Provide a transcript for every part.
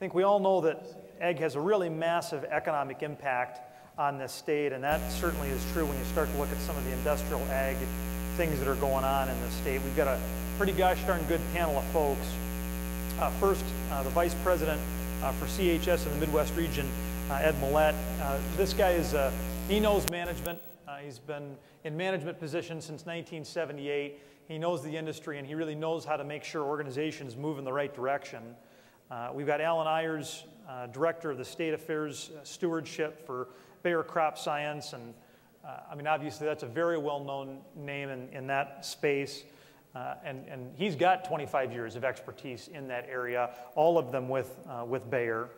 think we all know that ag has a really massive economic impact on this state, and that certainly is true when you start to look at some of the industrial ag things that are going on in the state. We've got a pretty gosh darn good panel of folks. First, the Vice President for CHS in the Midwest region, Ed Mallett. This guy he knows management. He's been in management positions since 1978. He knows the industry, and he really knows how to make sure organizations move in the right direction. We've got Alan Ayers, Director of the State Affairs Stewardship for Bayer CropScience, and I mean, obviously that's a very well-known name in that space, and he's got 25 years of expertise in that area, all of them with Bayer.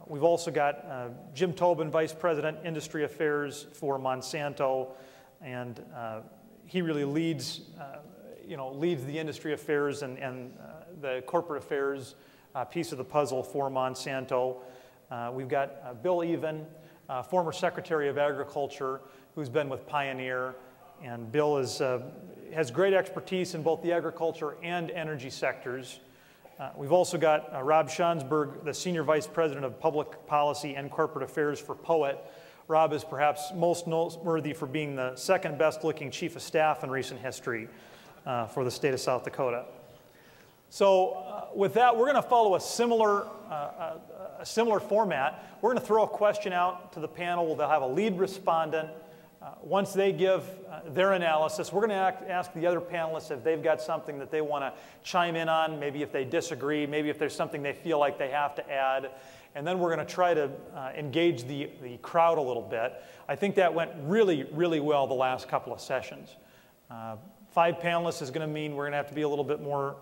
We've also got Jim Tobin, Vice President, Industry Affairs for Monsanto, and he really leads the industry affairs and the corporate affairs piece of the puzzle for Monsanto. We've got Bill Even, former Secretary of Agriculture, who's been with Pioneer, and Bill has great expertise in both the agriculture and energy sectors. We've also got Rob Skjonsberg, the Senior Vice President of Public Policy and Corporate Affairs for POET. Rob is perhaps most noteworthy for being the second best looking Chief of Staff in recent history for the state of South Dakota. So with that, we're going to follow a similar format. We're going to throw a question out to the panel. They'll have a lead respondent. Once they give their analysis, we're going to ask the other panelists if they've got something that they want to chime in on, maybe if they disagree, maybe if there's something they feel like they have to add. And then we're going to try to engage the crowd a little bit. I think that went really, really well the last couple of sessions. 5 panelists is going to mean we're going to have to be a little bit more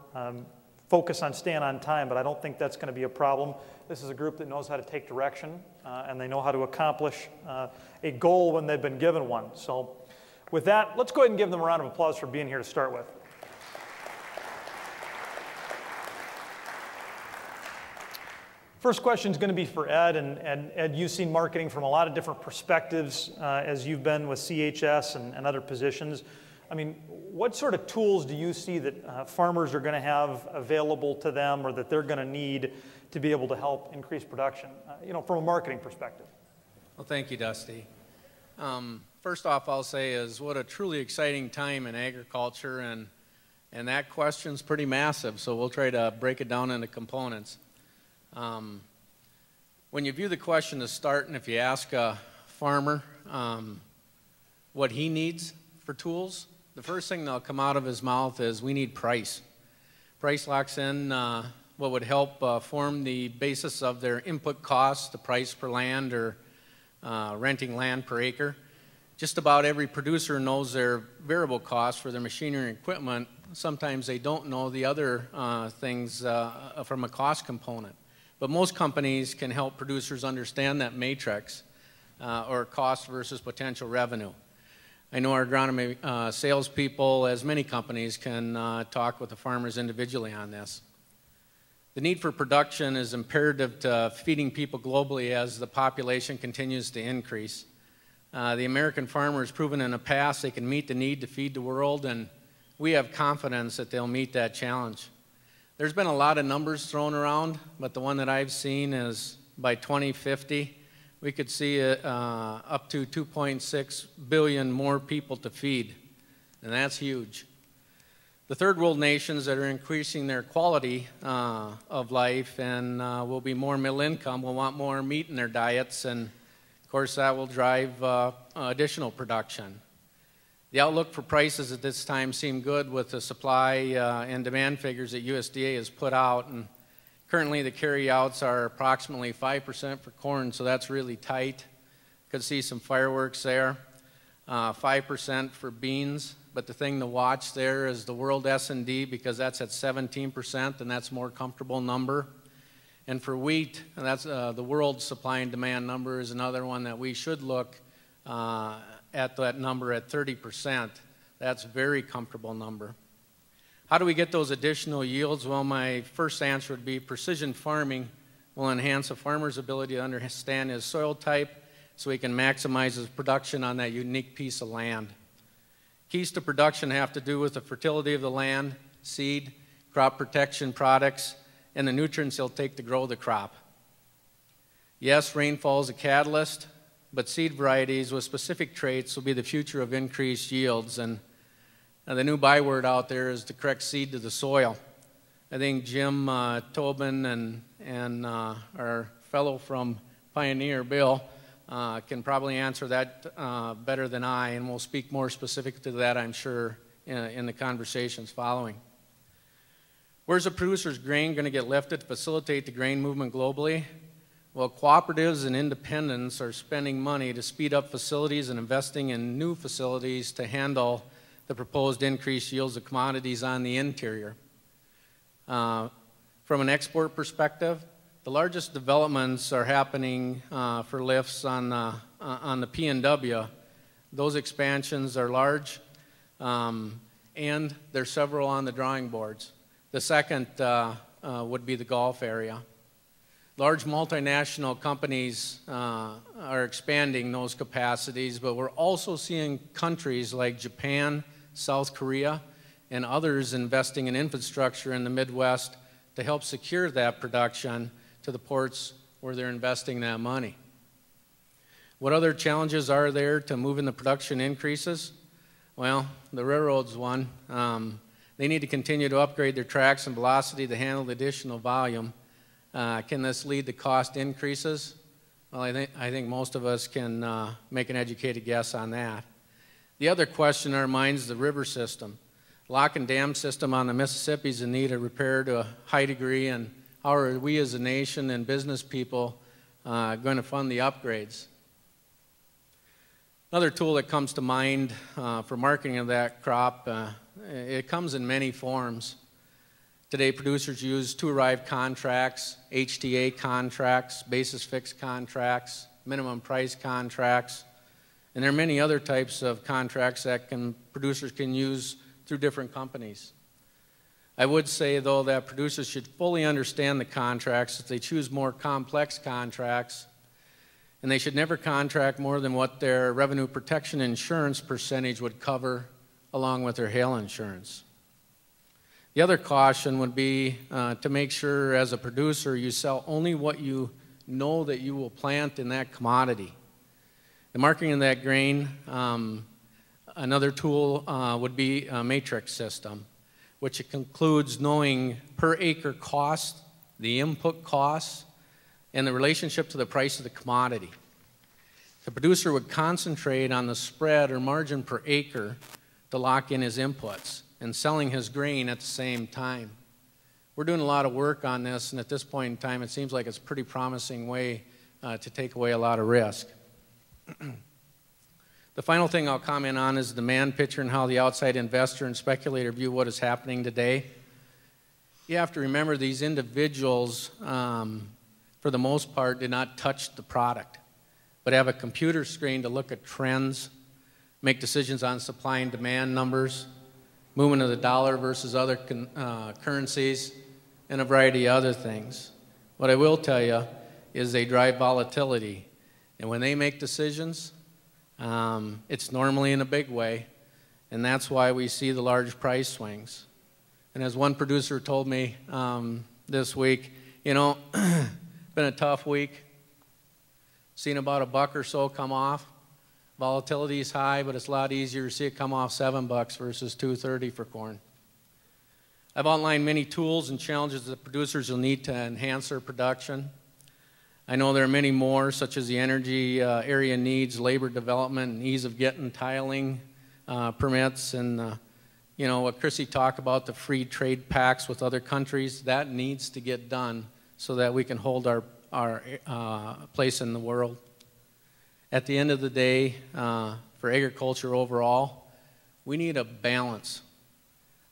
focused on staying on time, but I don't think that's going to be a problem. This is a group that knows how to take direction, and they know how to accomplish a goal when they've been given one. So with that, let's go ahead and give them a round of applause for being here to start with. First question is going to be for Ed, and Ed, you've seen marketing from a lot of different perspectives as you've been with CHS and other positions. I mean, what sort of tools do you see that farmers are going to have available to them or that they're going to need to be able to help increase production, from a marketing perspective? Well, thank you, Dusty. First off, I'll say is what a truly exciting time in agriculture, and that question's pretty massive, so we'll try to break it down into components. When you view the question to start, and if you ask a farmer what he needs for tools, the first thing that'll come out of his mouth is we need price. Price locks in what would help form the basis of their input costs, the price per land or renting land per acre. Just about every producer knows their variable costs for their machinery and equipment. Sometimes they don't know the other things from a cost component. But most companies can help producers understand that matrix or cost versus potential revenue. I know our agronomy salespeople, as many companies, can talk with the farmers individually on this. The need for production is imperative to feeding people globally as the population continues to increase. The American farmer has proven in the past they can meet the need to feed the world, and we have confidence that they'll meet that challenge. There's been a lot of numbers thrown around, but the one that I've seen is by 2050, we could see up to 2.6 billion more people to feed, and that's huge. The third world nations that are increasing their quality of life and will be more middle income will want more meat in their diets, and of course that will drive additional production. The outlook for prices at this time seem good with the supply and demand figures that USDA has put out, and currently the carryouts are approximately 5% for corn, so that's really tight. Could see some fireworks there. 5% for beans, but the thing to watch there is the world Assn because that's at 17%, and that's a more comfortable number. And for wheat, and that's the world supply and demand number is another one that we should look at that number at 30%. That's a very comfortable number. How do we get those additional yields? Well, my first answer would be precision farming will enhance a farmer's ability to understand his soil type so he can maximize his production on that unique piece of land. Keys to production have to do with the fertility of the land, seed, crop protection products, and the nutrients it'll take to grow the crop. Yes, rainfall is a catalyst, but seed varieties with specific traits will be the future of increased yields. And the new byword out there is the correct seed to the soil. I think Jim Tobin and our fellow from Pioneer, Bill, can probably answer that better than I, and we'll speak more specific to that, I'm sure, in the conversations following. Where's a producer's grain going to get lifted to facilitate the grain movement globally? Well, cooperatives and independents are spending money to speed up facilities and investing in new facilities to handle the proposed increased yields of commodities on the interior. From an export perspective, the largest developments are happening for lifts on the P&W. Those expansions are large, and there's several on the drawing boards. The second would be the Gulf area. Large multinational companies are expanding those capacities, but we're also seeing countries like Japan, South Korea, and others investing in infrastructure in the Midwest to help secure that production to the ports where they're investing that money. What other challenges are there to moving the production increases? Well, the railroad's one. They need to continue to upgrade their tracks and velocity to handle the additional volume. Can this lead to cost increases? Well, I think most of us can make an educated guess on that. The other question in our minds is the river system. Lock and dam system on the Mississippi is in need of repair to a high degree, and how are we as a nation and business people going to fund the upgrades? Another tool that comes to mind for marketing of that crop, it comes in many forms. Today, producers use to-arrive contracts, HTA contracts, basis fixed contracts, minimum price contracts, and there are many other types of contracts that producers can use through different companies. I would say, though, that producers should fully understand the contracts if they choose more complex contracts, and they should never contract more than what their revenue protection insurance percentage would cover along with their hail insurance. The other caution would be to make sure as a producer you sell only what you know that you will plant in that commodity. The marketing of that grain, another tool would be a matrix system, which includes knowing per acre cost, the input costs, and the relationship to the price of the commodity. The producer would concentrate on the spread or margin per acre to lock in his inputs and selling his grain at the same time. We're doing a lot of work on this, and at this point in time, it seems like it's a pretty promising way to take away a lot of risk. The final thing I'll comment on is the demand picture and how the outside investor and speculator view what is happening today. You have to remember these individuals, for the most part, did not touch the product, but have a computer screen to look at trends, make decisions on supply and demand numbers, movement of the dollar versus other currencies, and a variety of other things. What I will tell you is they drive volatility. And when they make decisions, it's normally in a big way, and that's why we see the large price swings. And as one producer told me this week, you know, been a tough week, seen about $1 or so come off. Volatility is high, but it's a lot easier to see it come off $7 versus $2.30 for corn. I've outlined many tools and challenges that producers will need to enhance their production. I know there are many more, such as the energy area needs, labor development, and ease of getting tiling permits, and you know what Chrissy talked about, the free trade pacts with other countries. That needs to get done so that we can hold our place in the world. At the end of the day, for agriculture overall, we need a balance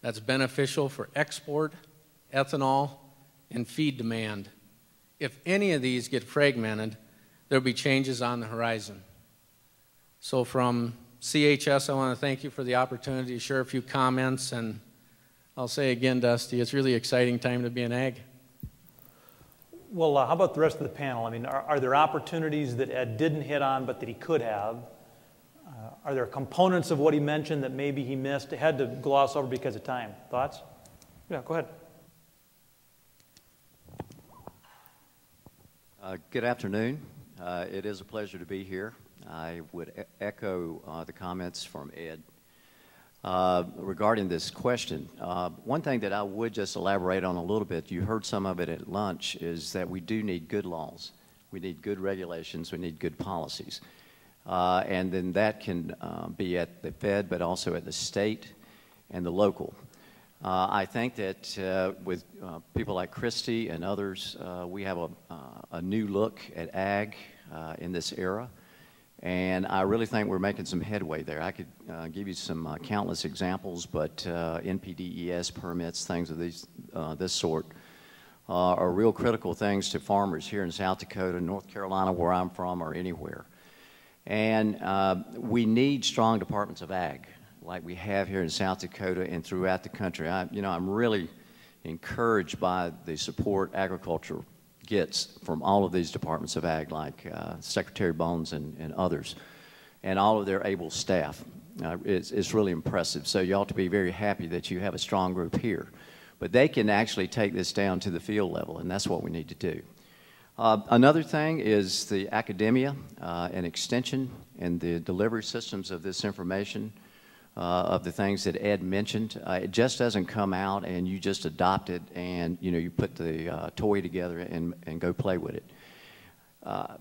that's beneficial for export, ethanol, and feed demand. If any of these get fragmented, there'll be changes on the horizon. So from CHS, I want to thank you for the opportunity to share a few comments, and I'll say again, Dusty, it's really exciting time to be in ag. Well, how about the rest of the panel? I mean, are there opportunities that Ed didn't hit on but that he could have? Are there components of what he mentioned that maybe he missed, had to gloss over because of time? Thoughts? Yeah, go ahead. Good afternoon. It is a pleasure to be here. I would echo the comments from Ed regarding this question. One thing that I would just elaborate on a little bit, you heard some of it at lunch, is that we do need good laws. We need good regulations. We need good policies. And then that can be at the Fed, but also at the state and the local. I think that with people like Christie and others, we have a new look at ag in this era, and I really think we're making some headway there. I could give you some countless examples, but NPDES permits, things of this sort, are real critical things to farmers here in South Dakota, North Carolina, where I'm from, or anywhere. And we need strong departments of ag, like we have here in South Dakota and throughout the country. I'm really encouraged by the support agriculture gets from all of these departments of ag, like Secretary Bones and others, and all of their able staff. It's really impressive. So you ought to be very happy that you have a strong group here. But they can actually take this down to the field level, and that's what we need to do. Another thing is the academia and extension and the delivery systems of this information. Of the things that Ed mentioned. It just doesn't come out and you just adopt it and you put the toy together and go play with it.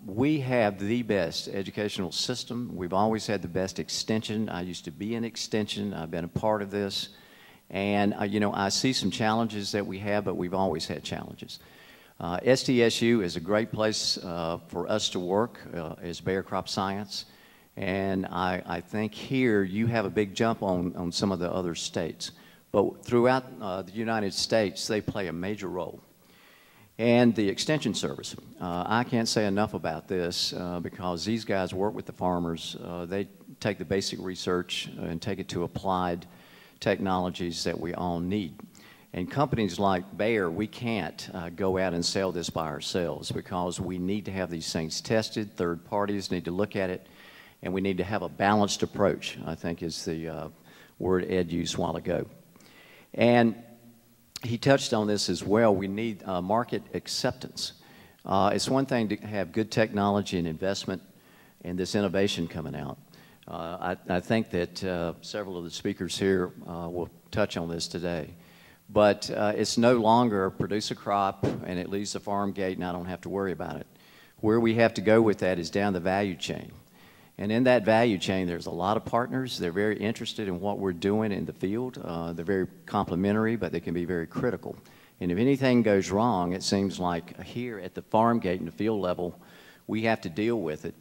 We have the best educational system. We've always had the best extension. I used to be in extension. I've been a part of this. And I see some challenges that we have, but we've always had challenges. SDSU is a great place for us to work as Bayer CropScience. And I think here you have a big jump on some of the other states. But throughout the United States, they play a major role. And the Extension Service, I can't say enough about this because these guys work with the farmers. They take the basic research and take it to applied technologies that we all need. And companies like Bayer, we can't go out and sell this by ourselves because we need to have these things tested. Third parties need to look at it. And we need to have a balanced approach, I think is the word Ed used a while ago. And he touched on this as well. We need market acceptance. It's one thing to have good technology and investment and this innovation coming out. I think that several of the speakers here will touch on this today. But it's no longer produce a crop and it leaves the farm gate and I don't have to worry about it. Where we have to go with that is down the value chain. And in that value chain, there's a lot of partners. They're very interested in what we're doing in the field. They're very complimentary, but they can be very critical. And if anything goes wrong, it seems like here at the farm gate and the field level, we have to deal with it.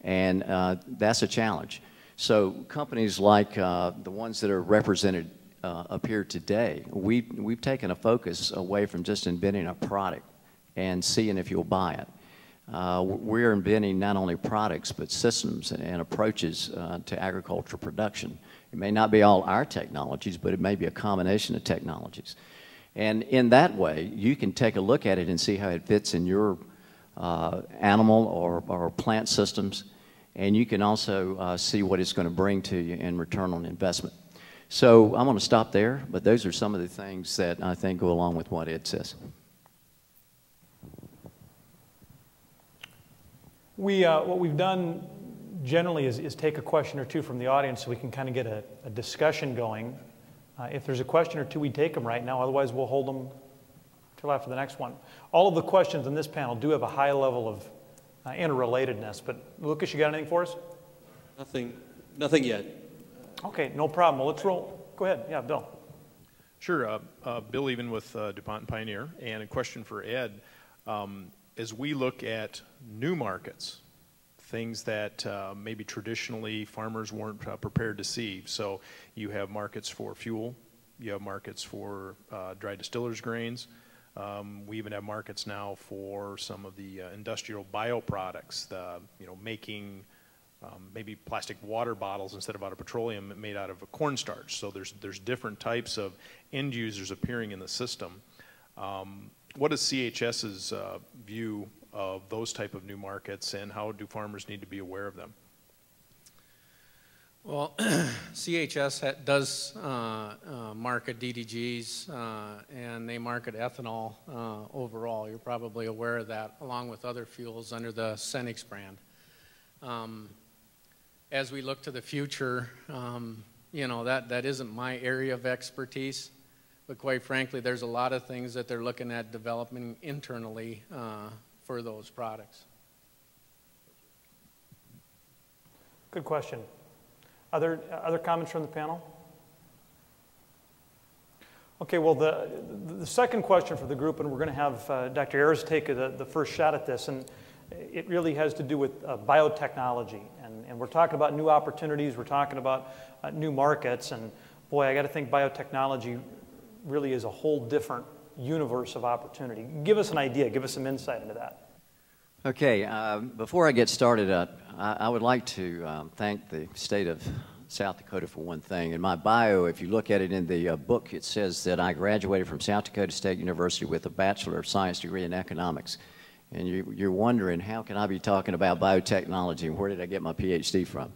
And that's a challenge. So companies like the ones that are represented up here today, we've taken a focus away from just inventing a product and seeing if you'll buy it. We're inventing not only products but systems and approaches to agricultural production. It may not be all our technologies, but it may be a combination of technologies. And in that way, you can take a look at it and see how it fits in your animal or plant systems, and you can also see what it's going to bring to you in return on investment. So I'm going to stop there, but those are some of the things that I think go along with what Ed says. What we've done generally is take a question or two from the audience so we can kind of get a discussion going. If there's a question or two, we take them right now. Otherwise, we'll hold them till after the next one. All of the questions in this panel do have a high level of interrelatedness. But Lucas, you got anything for us? Nothing yet. Okay, no problem. Well, let's roll. Go ahead. Yeah, Bill. Sure. Bill Even with DuPont and Pioneer. And a question for Ed. As we look at new markets, things that maybe traditionally farmers weren't prepared to see. So you have markets for fuel, you have markets for dry distillers grains. We even have markets now for some of the industrial bioproducts, making maybe plastic water bottles instead of out of petroleum made out of a cornstarch. So there's different types of end users appearing in the system. What is CHS's view of those type of new markets, and how do farmers need to be aware of them? Well, CHS does market DDGs, and they market ethanol overall. You're probably aware of that, along with other fuels under the Cenix brand. As we look to the future, you know, that isn't my area of expertise, but quite frankly, there's a lot of things that they're looking at developing internally for those products. Good question. Other comments from the panel? Okay, well, the second question for the group, and we're going to have Dr. Ayers take the first shot at this, and it really has to do with biotechnology. And we're talking about new opportunities, we're talking about new markets, and boy, I got to think biotechnology really is a whole different universe of opportunity. Give us an idea, give us some insight into that. Okay, before I get started, I would like to thank the state of South Dakota for one thing. In my bio, if you look at it in the book, it says that I graduated from South Dakota State University with a Bachelor of Science degree in economics. And you're wondering, how can I be talking about biotechnology, and where did I get my PhD from?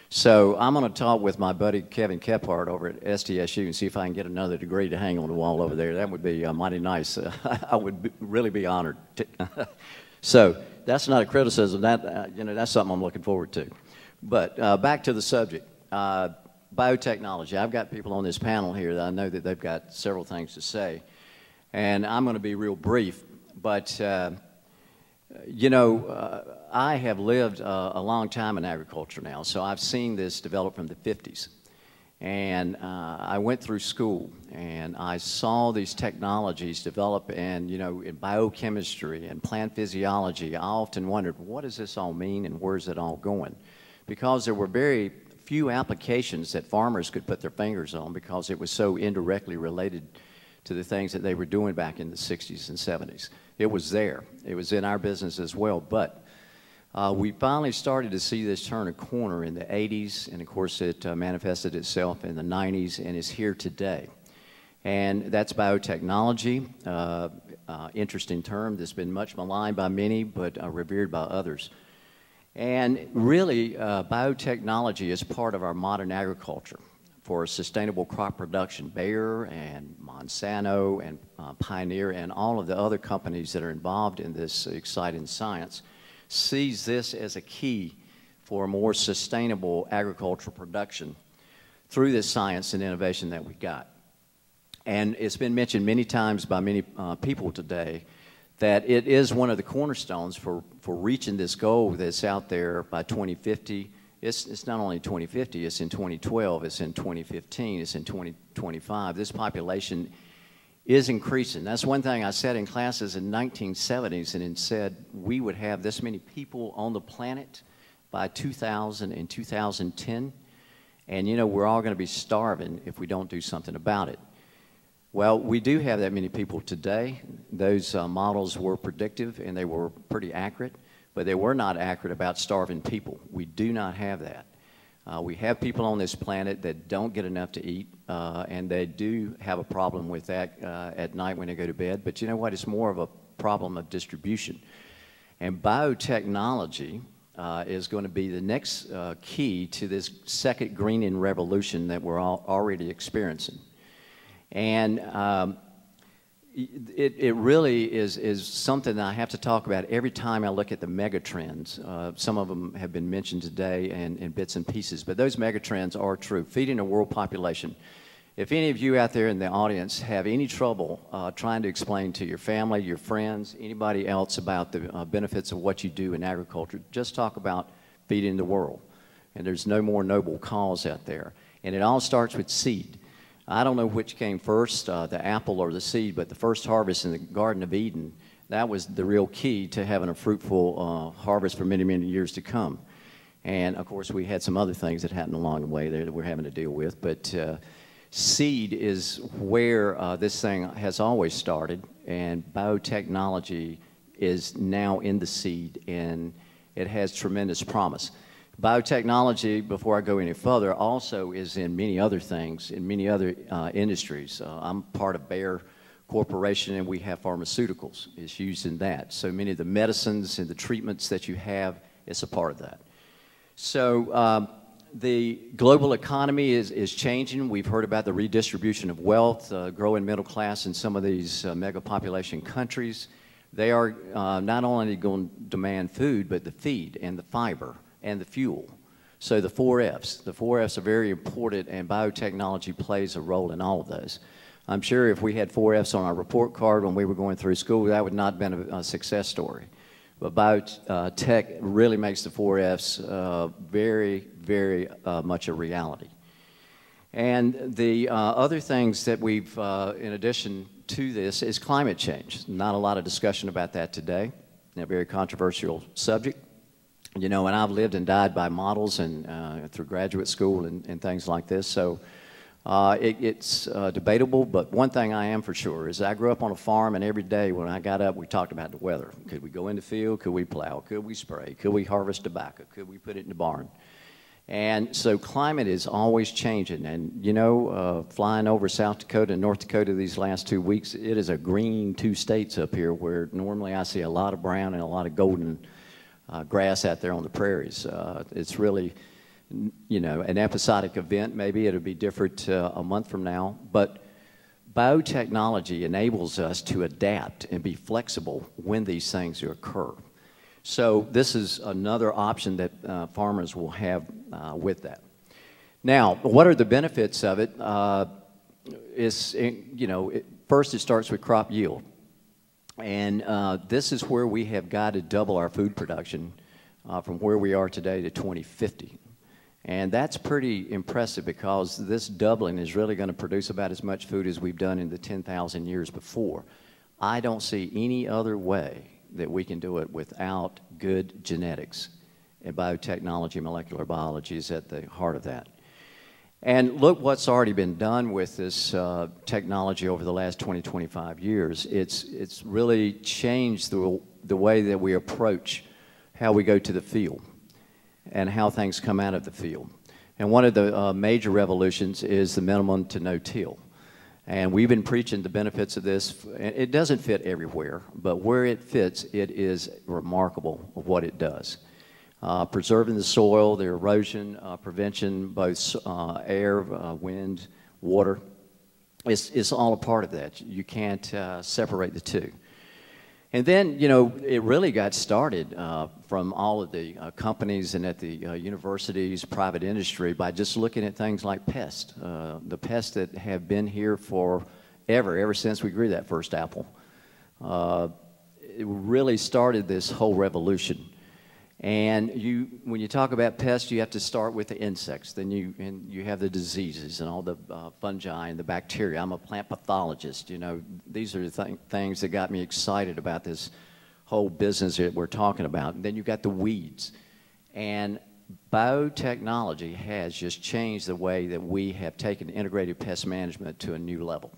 So I'm going to talk with my buddy Kevin Kephart over at SDSU and see if I can get another degree to hang on the wall over there. That would be mighty nice. I would really be honored. So that's not a criticism. That you know, that's something I'm looking forward to. But back to the subject, biotechnology. I've got people on this panel here that I know that they've got several things to say, and I'm going to be real brief. But you know, I have lived a long time in agriculture now, so I've seen this develop from the 50s. And I went through school, and I saw these technologies develop, and, you know, in biochemistry and plant physiology. I often wondered, what does this all mean, and where's it all going? Because there were very few applications that farmers could put their fingers on, because it was so indirectly related to the things that they were doing back in the 60s and 70s. It was there. It was in our business as well. But we finally started to see this turn a corner in the 80s, and of course it manifested itself in the 90s and is here today. And that's biotechnology, interesting term that's been much maligned by many, but revered by others. And really, biotechnology is part of our modern agriculture for sustainable crop production. Bayer and Monsanto and Pioneer and all of the other companies that are involved in this exciting science sees this as a key for a more sustainable agricultural production through this science and innovation that we got. And it's been mentioned many times by many people today that it is one of the cornerstones for reaching this goal that's out there by 2050. It's not only 2050, it's in 2012, it's in 2015, it's in 2025. This population is increasing. That's one thing I said in classes in 1970s, and it said we would have this many people on the planet by 2000 and 2010. And you know, we're all going to be starving if we don't do something about it. Well, we do have that many people today. Those models were predictive and they were pretty accurate, but they were not accurate about starving people. We do not have that. We have people on this planet that don't get enough to eat, and they do have a problem with that at night when they go to bed. But you know what? It's more of a problem of distribution. And biotechnology is going to be the next key to this second greening revolution that we're all already experiencing. And it really is something that I have to talk about every time I look at the megatrends. Some of them have been mentioned today in bits and pieces, but those megatrends are true. Feeding a world population. If any of you out there in the audience have any trouble trying to explain to your family, your friends, anybody else about the benefits of what you do in agriculture, just talk about feeding the world. And there's no more noble cause out there. And it all starts with seed. I don't know which came first, the apple or the seed, but the first harvest in the Garden of Eden, that was the real key to having a fruitful harvest for many, many years to come. And of course, we had some other things that happened along the way there that we're having to deal with, but seed is where this thing has always started, and biotechnology is now in the seed, and it has tremendous promise. Biotechnology, before I go any further, also is in many other things, in many other industries. I'm part of Bayer Corporation, and we have pharmaceuticals. It's used in that. So many of the medicines and the treatments that you have, it's a part of that. So The global economy is changing. We've heard about the redistribution of wealth, growing middle class in some of these mega population countries. They are not only going to demand food, but the feed and the fiber and the fuel. So the 4 Fs. The 4 Fs are very important, and biotechnology plays a role in all of those. I'm sure if we had 4 Fs on our report card when we were going through school, that would not have been a success story. But biotech really makes the 4 Fs very, very much a reality. And the other things that we've, in addition to this, is climate change. Not a lot of discussion about that today. A very controversial subject. You know, and I've lived and died by models and through graduate school and things like this. So it's debatable, but one thing I am for sure is I grew up on a farm, and every day when I got up, we talked about the weather. Could we go in the field? Could we plow? Could we spray? Could we harvest tobacco? Could we put it in the barn? And so climate is always changing. And, you know, flying over South Dakota and North Dakota these last 2 weeks, it is a green 2 states up here where normally I see a lot of brown and a lot of golden grass out there on the prairies. It's really, you know, an episodic event. Maybe it'll be different a month from now. But biotechnology enables us to adapt and be flexible when these things occur. So this is another option that farmers will have with that. Now, what are the benefits of it? First it starts with crop yield. And this is where we have got to double our food production from where we are today to 2050. And that's pretty impressive because this doubling is really going to produce about as much food as we've done in the 10,000 years before. I don't see any other way that we can do it without good genetics. And biotechnology, molecular biology is at the heart of that. And look what's already been done with this technology over the last 20, 25 years. It's really changed the way that we approach how we go to the field and how things come out of the field. And one of the major revolutions is the minimum to no-till. And we've been preaching the benefits of this. It doesn't fit everywhere, but where it fits, it is remarkable of what it does. Preserving the soil, the erosion, prevention, both air, wind, water. It's all a part of that. You can't separate the two. And then, you know, it really got started from all of the companies and at the universities, private industry, by just looking at things like pests. The pests that have been here ever since we grew that first apple. It really started this whole revolution. And when you talk about pests, you have to start with the insects. Then you have the diseases and all the fungi and the bacteria. I'm a plant pathologist. You know, these are the things that got me excited about this whole business that we're talking about. And then you've got the weeds. And biotechnology has just changed the way that we have taken integrated pest management to a new level.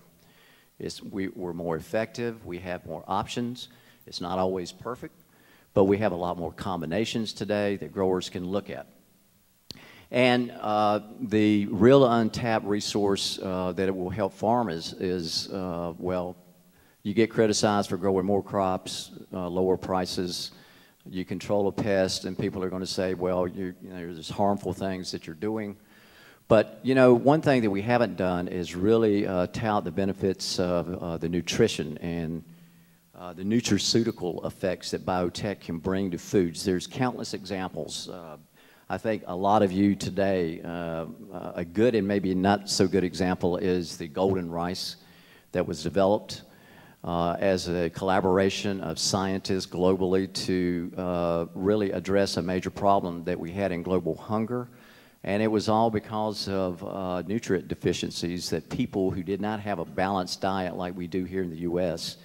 We're more effective. We have more options. It's not always perfect, but we have a lot more combinations today that growers can look at. And the real untapped resource that it will help farmers is, well, you get criticized for growing more crops, lower prices, you control a pest, and people are going to say, well, there's harmful things that you're doing. But, you know, one thing that we haven't done is really tout the benefits of the nutrition and the nutraceutical effects that biotech can bring to foods. There's countless examples. I think a lot of you today, a good and maybe not so good example is the golden rice that was developed as a collaboration of scientists globally to really address a major problem that we had in global hunger. And it was all because of nutrient deficiencies that people who did not have a balanced diet like we do here in the U.S.,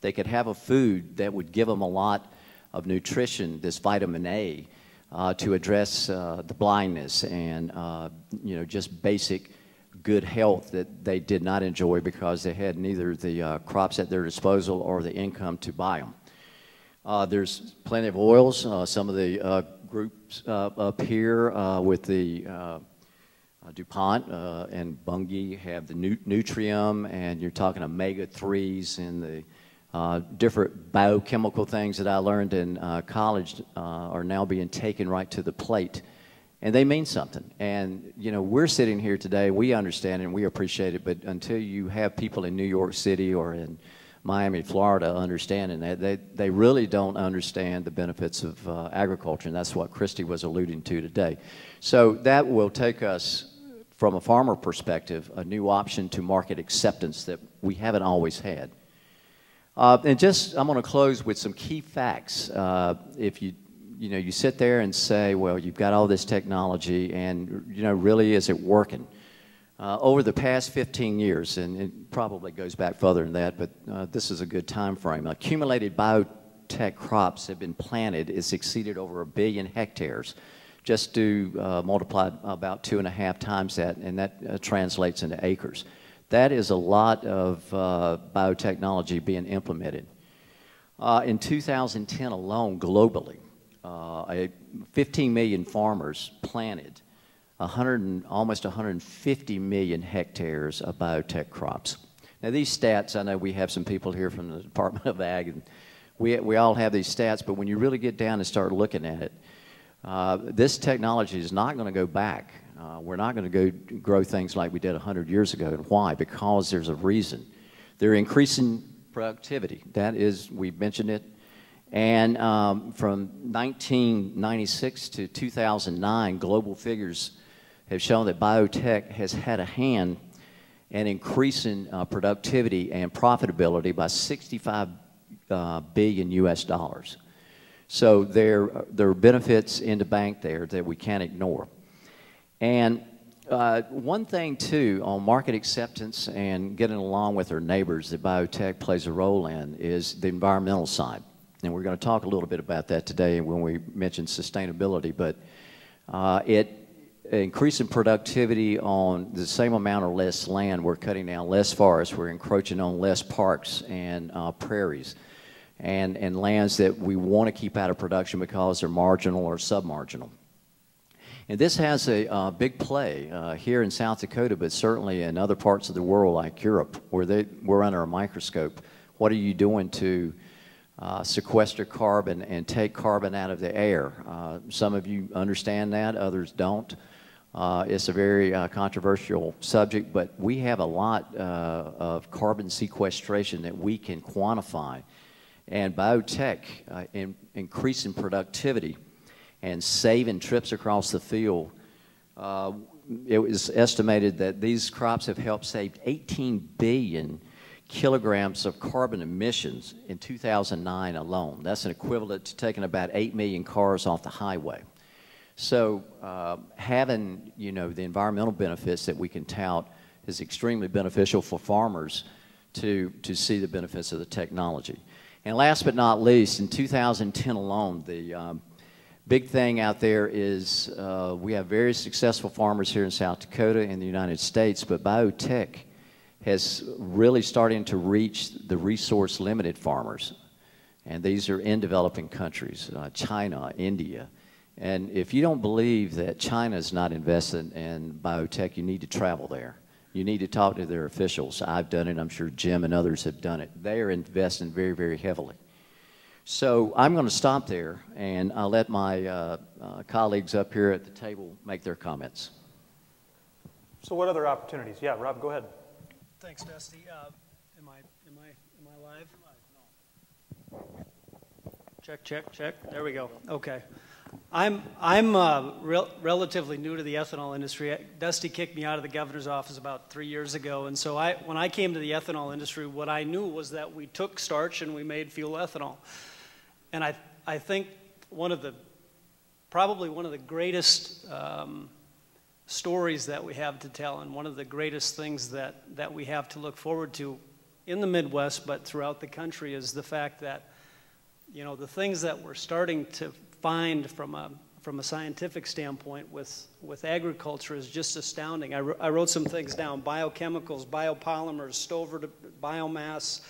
they could have a food that would give them a lot of nutrition, this vitamin A, to address the blindness and you know, just basic good health that they did not enjoy because they had neither the crops at their disposal or the income to buy them. There's plenty of oils. Some of the groups up here with the DuPont and Bunge have the Nutrium, and you're talking omega-3s and the different biochemical things that I learned in college are now being taken right to the plate. And they mean something. And, you know, we're sitting here today, we understand and we appreciate it, but until you have people in New York City or in Miami, Florida understanding that, they really don't understand the benefits of agriculture, and that's what Christy was alluding to today. So that will take us, from a farmer perspective, a new option to market acceptance that we haven't always had. And just, I'm going to close with some key facts. If you sit there and say, well, you've got all this technology, and, you know, really, is it working? Over the past 15 years, and it probably goes back further than that, but this is a good time frame. Accumulated biotech crops have been planted. It's exceeded over 1 billion hectares. Just do multiply about 2.5 times that, and that translates into acres. That is a lot of biotechnology being implemented. In 2010 alone, globally, 15 million farmers planted almost 150 million hectares of biotech crops. Now these stats, I know we have some people here from the Department of Ag, and we all have these stats, but when you really get down and start looking at it, this technology is not going to go back. We're not going to go grow things like we did 100 years ago. And why? Because there's a reason. They're increasing productivity. That is, we've mentioned it. And from 1996 to 2009, global figures have shown that biotech has had a hand in increasing productivity and profitability by 65 billion US dollars. So there are benefits in the bank there that we can't ignore. And one thing, too, on market acceptance and getting along with our neighbors that biotech plays a role in is the environmental side. And we're going to talk a little bit about that today when we mention sustainability. But increasing productivity on the same amount or less land, we're cutting down less forests, we're encroaching on less parks and prairies. And lands that we want to keep out of production because they're marginal or submarginal. And this has a big play here in South Dakota, but certainly in other parts of the world like Europe, where we're under a microscope. What are you doing to sequester carbon and take carbon out of the air? Some of you understand that, others don't. It's a very controversial subject, but we have a lot of carbon sequestration that we can quantify. And biotech, increasing productivity and saving trips across the field, it was estimated that these crops have helped save 18 billion kilograms of carbon emissions in 2009 alone. That's an equivalent to taking about 8 million cars off the highway. So having, you know, the environmental benefits that we can tout is extremely beneficial for farmers to see the benefits of the technology. And last but not least, in 2010 alone, the big thing out there is we have very successful farmers here in South Dakota and the United States, but biotech has really starting to reach the resource-limited farmers. And these are in developing countries, China, India. And if you don't believe that China is not invested in biotech, you need to travel there. You need to talk to their officials. I've done it. I'm sure Jim and others have done it. They are investing very, very heavily. So I'm going to stop there, and I'll let my colleagues up here at the table make their comments. So what other opportunities? Yeah, Rob, go ahead. Thanks, Dusty. Am I live? Check, check, check. There we go. Okay. I'm relatively new to the ethanol industry. Dusty kicked me out of the governor's office about 3 years ago, and so when I came to the ethanol industry, what I knew was that we took starch and we made fuel ethanol. And I think probably one of the greatest stories that we have to tell, and one of the greatest things that we have to look forward to in the Midwest, but throughout the country, is the fact that, you know, the things that we're starting to find from a scientific standpoint with agriculture is just astounding. I wrote some things down: biochemicals, biopolymers, stover to biomass,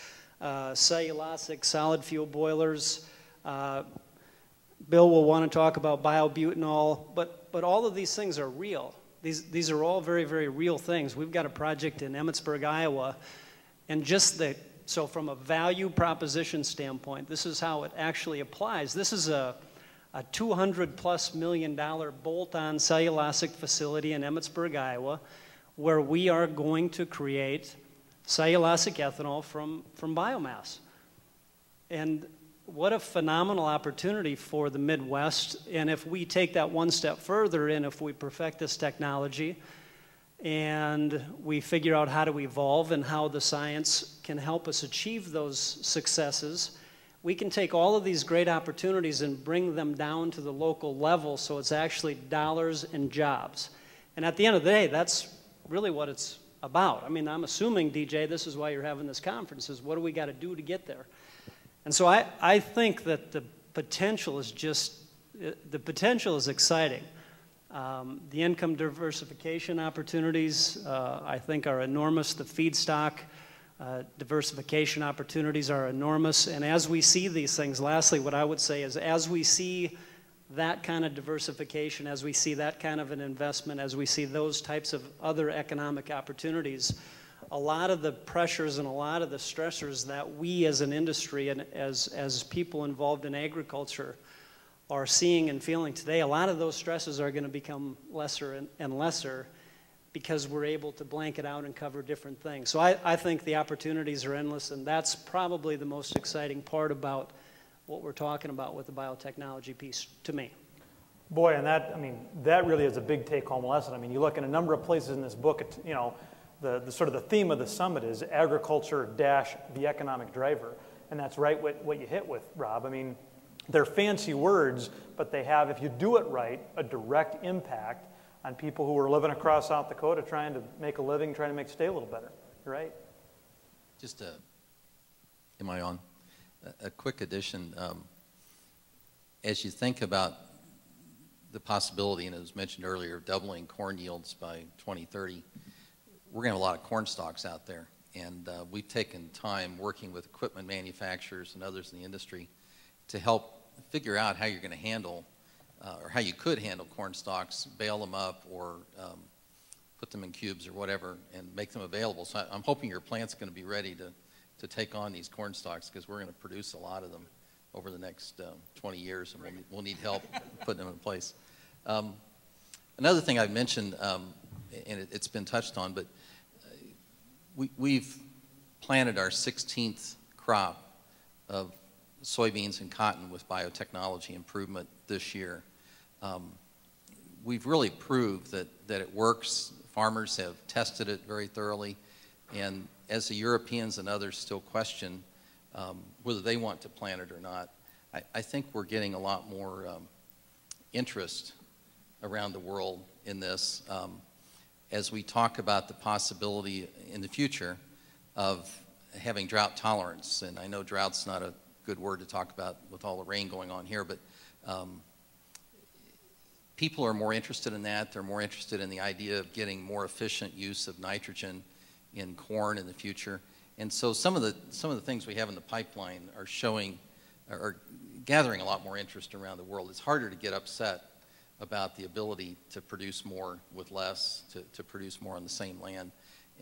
cellulosic, solid fuel boilers. Bill will want to talk about biobutanol, but all of these things are real. These are all very, very real things. We've got a project in Emmetsburg, Iowa, and so from a value proposition standpoint, this is how it actually applies. This is a a $200+ million bolt-on cellulosic facility in Emmitsburg, Iowa, where we are going to create cellulosic ethanol from biomass. And what a phenomenal opportunity for the Midwest. And if we take that one step further, and if we perfect this technology, and we figure out how to evolve and how the science can help us achieve those successes, we can take all of these great opportunities and bring them down to the local level so it's actually dollars and jobs. And at the end of the day, that's really what it's about. I mean, I'm assuming, DJ, this is why you're having this conference, is what do we got to do to get there? And so I think that the potential is exciting. The income diversification opportunities, I think, are enormous. The feedstock diversification opportunities are enormous. And as we see these things, lastly, what I would say is as we see that kind of diversification, as we see that kind of an investment, as we see those types of other economic opportunities, a lot of the pressures and a lot of the stressors that we as an industry and as people involved in agriculture are seeing and feeling today, a lot of those stresses are going to become lesser and lesser because we're able to blanket out and cover different things. So I think the opportunities are endless, and that's probably the most exciting part about what we're talking about with the biotechnology piece to me. Boy, and that, I mean, that really is a big take-home lesson. I mean, you look in a number of places in this book, you know, the sort of the theme of the summit is agriculture dash the economic driver, and that's right what you hit with, Rob. I mean, they're fancy words, but they have, if you do it right, a direct impact on people who are living across South Dakota trying to make a living, trying to make stay a little better, right? Just am I on? A quick addition. As you think about the possibility, and it was mentioned earlier, of doubling corn yields by 2030, we're going to have a lot of corn stalks out there. And we've taken time working with equipment manufacturers and others in the industry to help figure out how you're going to handle, or how you could handle corn stalks, bale them up, or put them in cubes or whatever, and make them available. So I'm hoping your plant's going to be ready to take on these corn stalks, because we're going to produce a lot of them over the next 20 years, and we'll need help putting them in place. Another thing I've mentioned, and it's been touched on, but we've planted our 16th crop of soybeans and cotton with biotechnology improvement this year. We've really proved that it works. Farmers have tested it very thoroughly, and as the Europeans and others still question whether they want to plant it or not, I think we're getting a lot more interest around the world in this as we talk about the possibility in the future of having drought tolerance. And I know drought's not a good word to talk about with all the rain going on here, but people are more interested in that. They're more interested in the idea of getting more efficient use of nitrogen in corn in the future. And so some of the things we have in the pipeline are gathering a lot more interest around the world. It's harder to get upset about the ability to produce more with less, to produce more on the same land.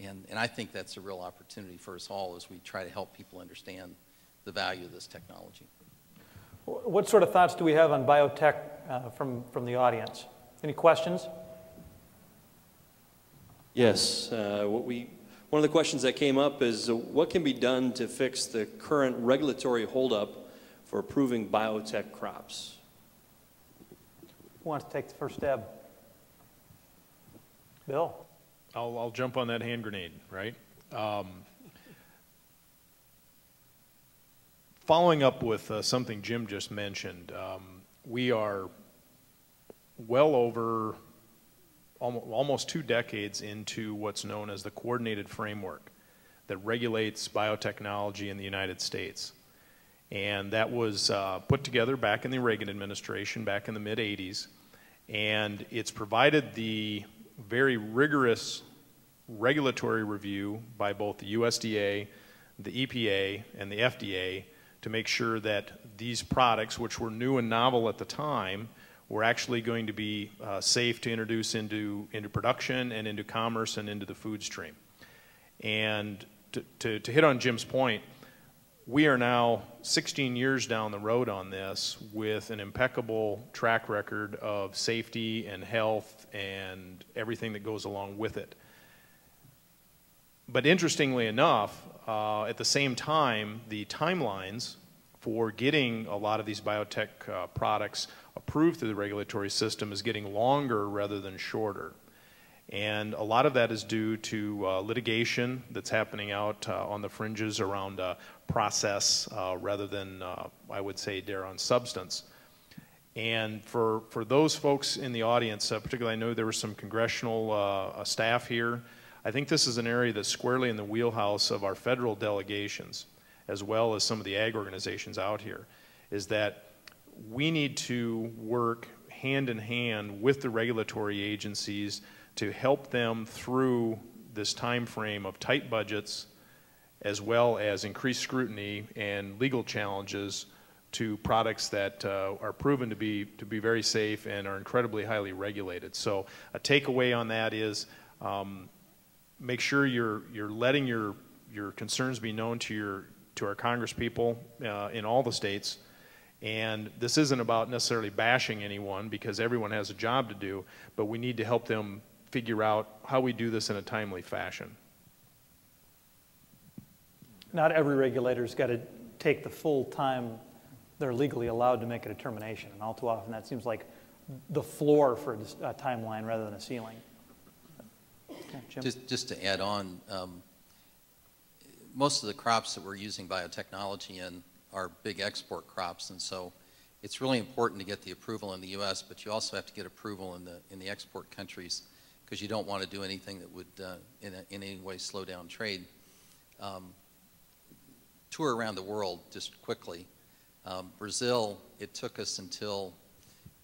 And I think that's a real opportunity for us all as we try to help people understand the value of this technology. What sort of thoughts do we have on biotech from the audience? Any questions? Yes. One of the questions that came up is what can be done to fix the current regulatory holdup for approving biotech crops? Who wants to take the first stab? Bill? I'll jump on that hand grenade, right? Following up with something Jim just mentioned, we are well over almost 2 decades into what's known as the coordinated framework that regulates biotechnology in the United States. And that was put together back in the Reagan administration, back in the mid-'80s. And it's provided the very rigorous regulatory review by both the USDA, the EPA, and the FDA to make sure that these products, which were new and novel at the time, were actually going to be safe to introduce into production and into commerce and into the food stream. And to hit on Jim's point, We are now 16 years down the road on this with an impeccable track record of safety and health and everything that goes along with it. But interestingly enough, at the same time, the timelines for getting a lot of these biotech products approved through the regulatory system is getting longer rather than shorter. And a lot of that is due to litigation that's happening out on the fringes around process rather than, I would say, dare on substance. And for those folks in the audience, particularly I know there was some congressional staff here, I think this is an area that's squarely in the wheelhouse of our federal delegations, as well as some of the ag organizations out here, is that we need to work hand in hand with the regulatory agencies to help them through this time frame of tight budgets, as well as increased scrutiny and legal challenges to products that are proven to be very safe and are incredibly highly regulated. So a takeaway on that is make sure you're letting your concerns be known to our congresspeople in all the states. And this isn't about necessarily bashing anyone, because everyone has a job to do, but we need to help them figure out how we do this in a timely fashion. Not every regulator's got to take the full time they're legally allowed to make a determination, and all too often that seems like the floor for a timeline rather than a ceiling. Okay, Jim? Just to add on, most of the crops that we're using biotechnology in are big export crops, and so it's really important to get the approval in the U.S., but you also have to get approval in the export countries, because you don't want to do anything that would in any way slow down trade. Tour around the world just quickly. Brazil, it took us until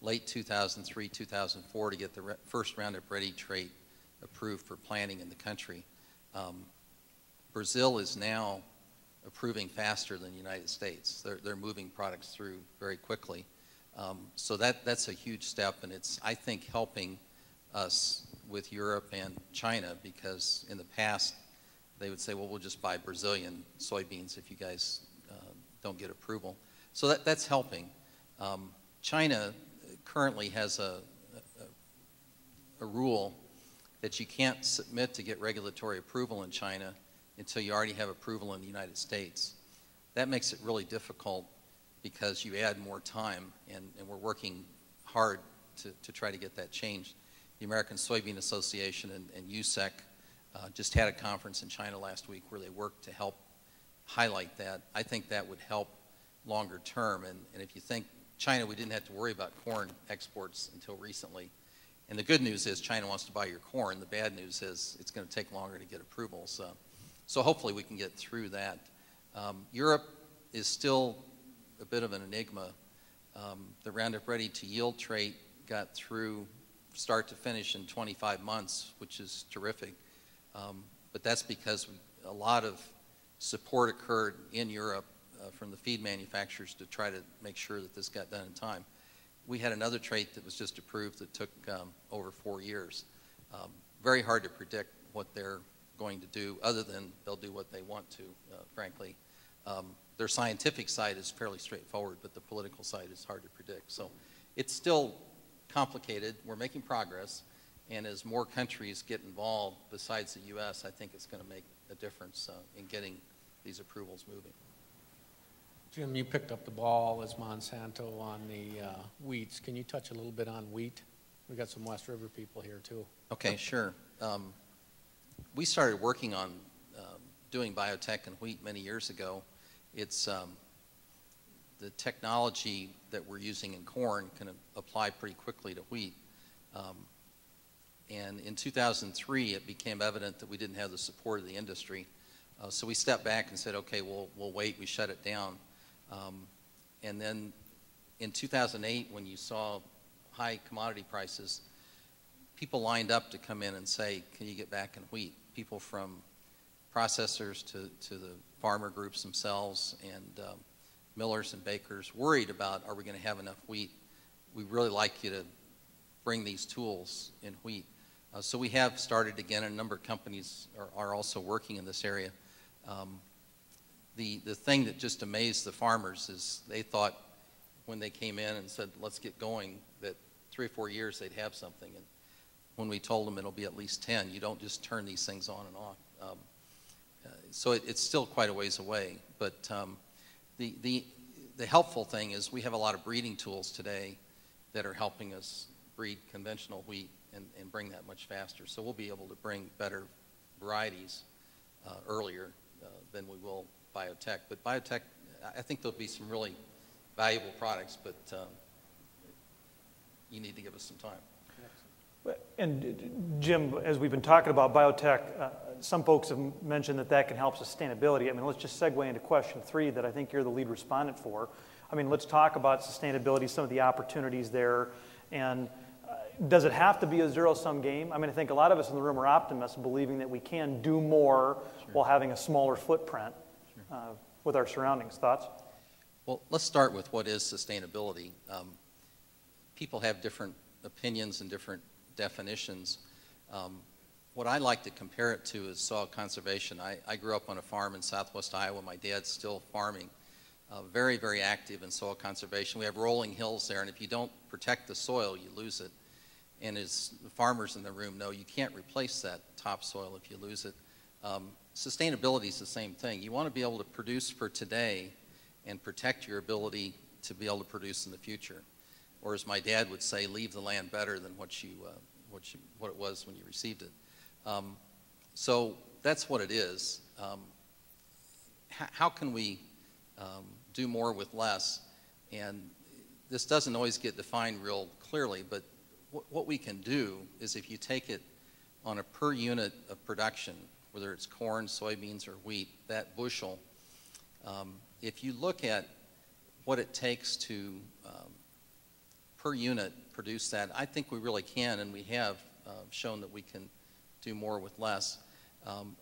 late 2003, 2004 to get the first Roundup Ready trait approved for planting in the country. Brazil is now approving faster than the United States. They're moving products through very quickly. So that's a huge step, and it's, I think, helping us with Europe and China, because in the past they would say, well, we'll just buy Brazilian soybeans if you guys don't get approval. So that's helping. China currently has a rule that you can't submit to get regulatory approval in China until you already have approval in the United States. That makes it really difficult, because you add more time, and we're working hard to try to get that changed. The American Soybean Association and USEC just had a conference in China last week where they worked to help highlight that. I think that would help longer term, and if you think China, we didn't have to worry about corn exports until recently. And the good news is China wants to buy your corn. The bad news is it's going to take longer to get approvals. So hopefully we can get through that. Europe is still a bit of an enigma. The Roundup Ready to Yield trait got through start to finish in 25 months, which is terrific. But that's because a lot of support occurred in Europe from the feed manufacturers to try to make sure that this got done in time. We had another trait that was just approved that took over 4 years. Very hard to predict what they're going to do, other than they'll do what they want to, frankly. Their scientific side is fairly straightforward, but the political side is hard to predict. So it's still complicated. We're making progress, and as more countries get involved besides the U.S., I think it's going to make a difference in getting these approvals moving. Jim, you picked up the ball as Monsanto on the wheats. Can you touch a little bit on wheat? We've got some West River people here too. Okay, sure. We started working on doing biotech in wheat many years ago. It's the technology that we're using in corn can apply pretty quickly to wheat. And in 2003, it became evident that we didn't have the support of the industry. So we stepped back and said, okay, we'll wait. We shut it down. And then in 2008, when you saw high commodity prices, people lined up to come in and say, can you get back in wheat? People from processors to the farmer groups themselves and millers and bakers worried about, are we going to have enough wheat? We'd really like you to bring these tools in wheat. So we have started again. A number of companies are also working in this area. the thing that just amazed the farmers is they thought when they came in and said, let's get going, that 3 or 4 years they'd have something. And when we told them it'll be at least 10, you don't just turn these things on and off. So it's still quite a ways away. But the helpful thing is we have a lot of breeding tools today that are helping us breed conventional wheat and bring that much faster. So we'll be able to bring better varieties earlier than we will biotech. But biotech, I think there'll be some really valuable products, but you need to give us some time. And Jim, as we've been talking about biotech, some folks have mentioned that can help sustainability. I mean, let's just segue into question 3 that I think you're the lead respondent for. I mean, let's talk about sustainability, some of the opportunities there, and does it have to be a zero-sum game? I mean, I think a lot of us in the room are optimists, believing that we can do more while having a smaller footprint with our surroundings. Thoughts? Well, let's start with what is sustainability. People have different opinions and different definitions. What I like to compare it to is soil conservation. I grew up on a farm in southwest Iowa. My dad's still farming. Very, very active in soil conservation. We have rolling hills there, and if you don't protect the soil, you lose it. And as the farmers in the room know, you can't replace that topsoil if you lose it. Sustainability is the same thing. You want to be able to produce for today and protect your ability to be able to produce in the future. Or as my dad would say, leave the land better than what it was when you received it. So that's what it is. How can we do more with less? And this doesn't always get defined real clearly, but what we can do is if you take it on a per unit of production, whether it's corn, soybeans, or wheat, that bushel, if you look at what it takes to per unit produce that, I think we really can, and we have shown that we can do more with less.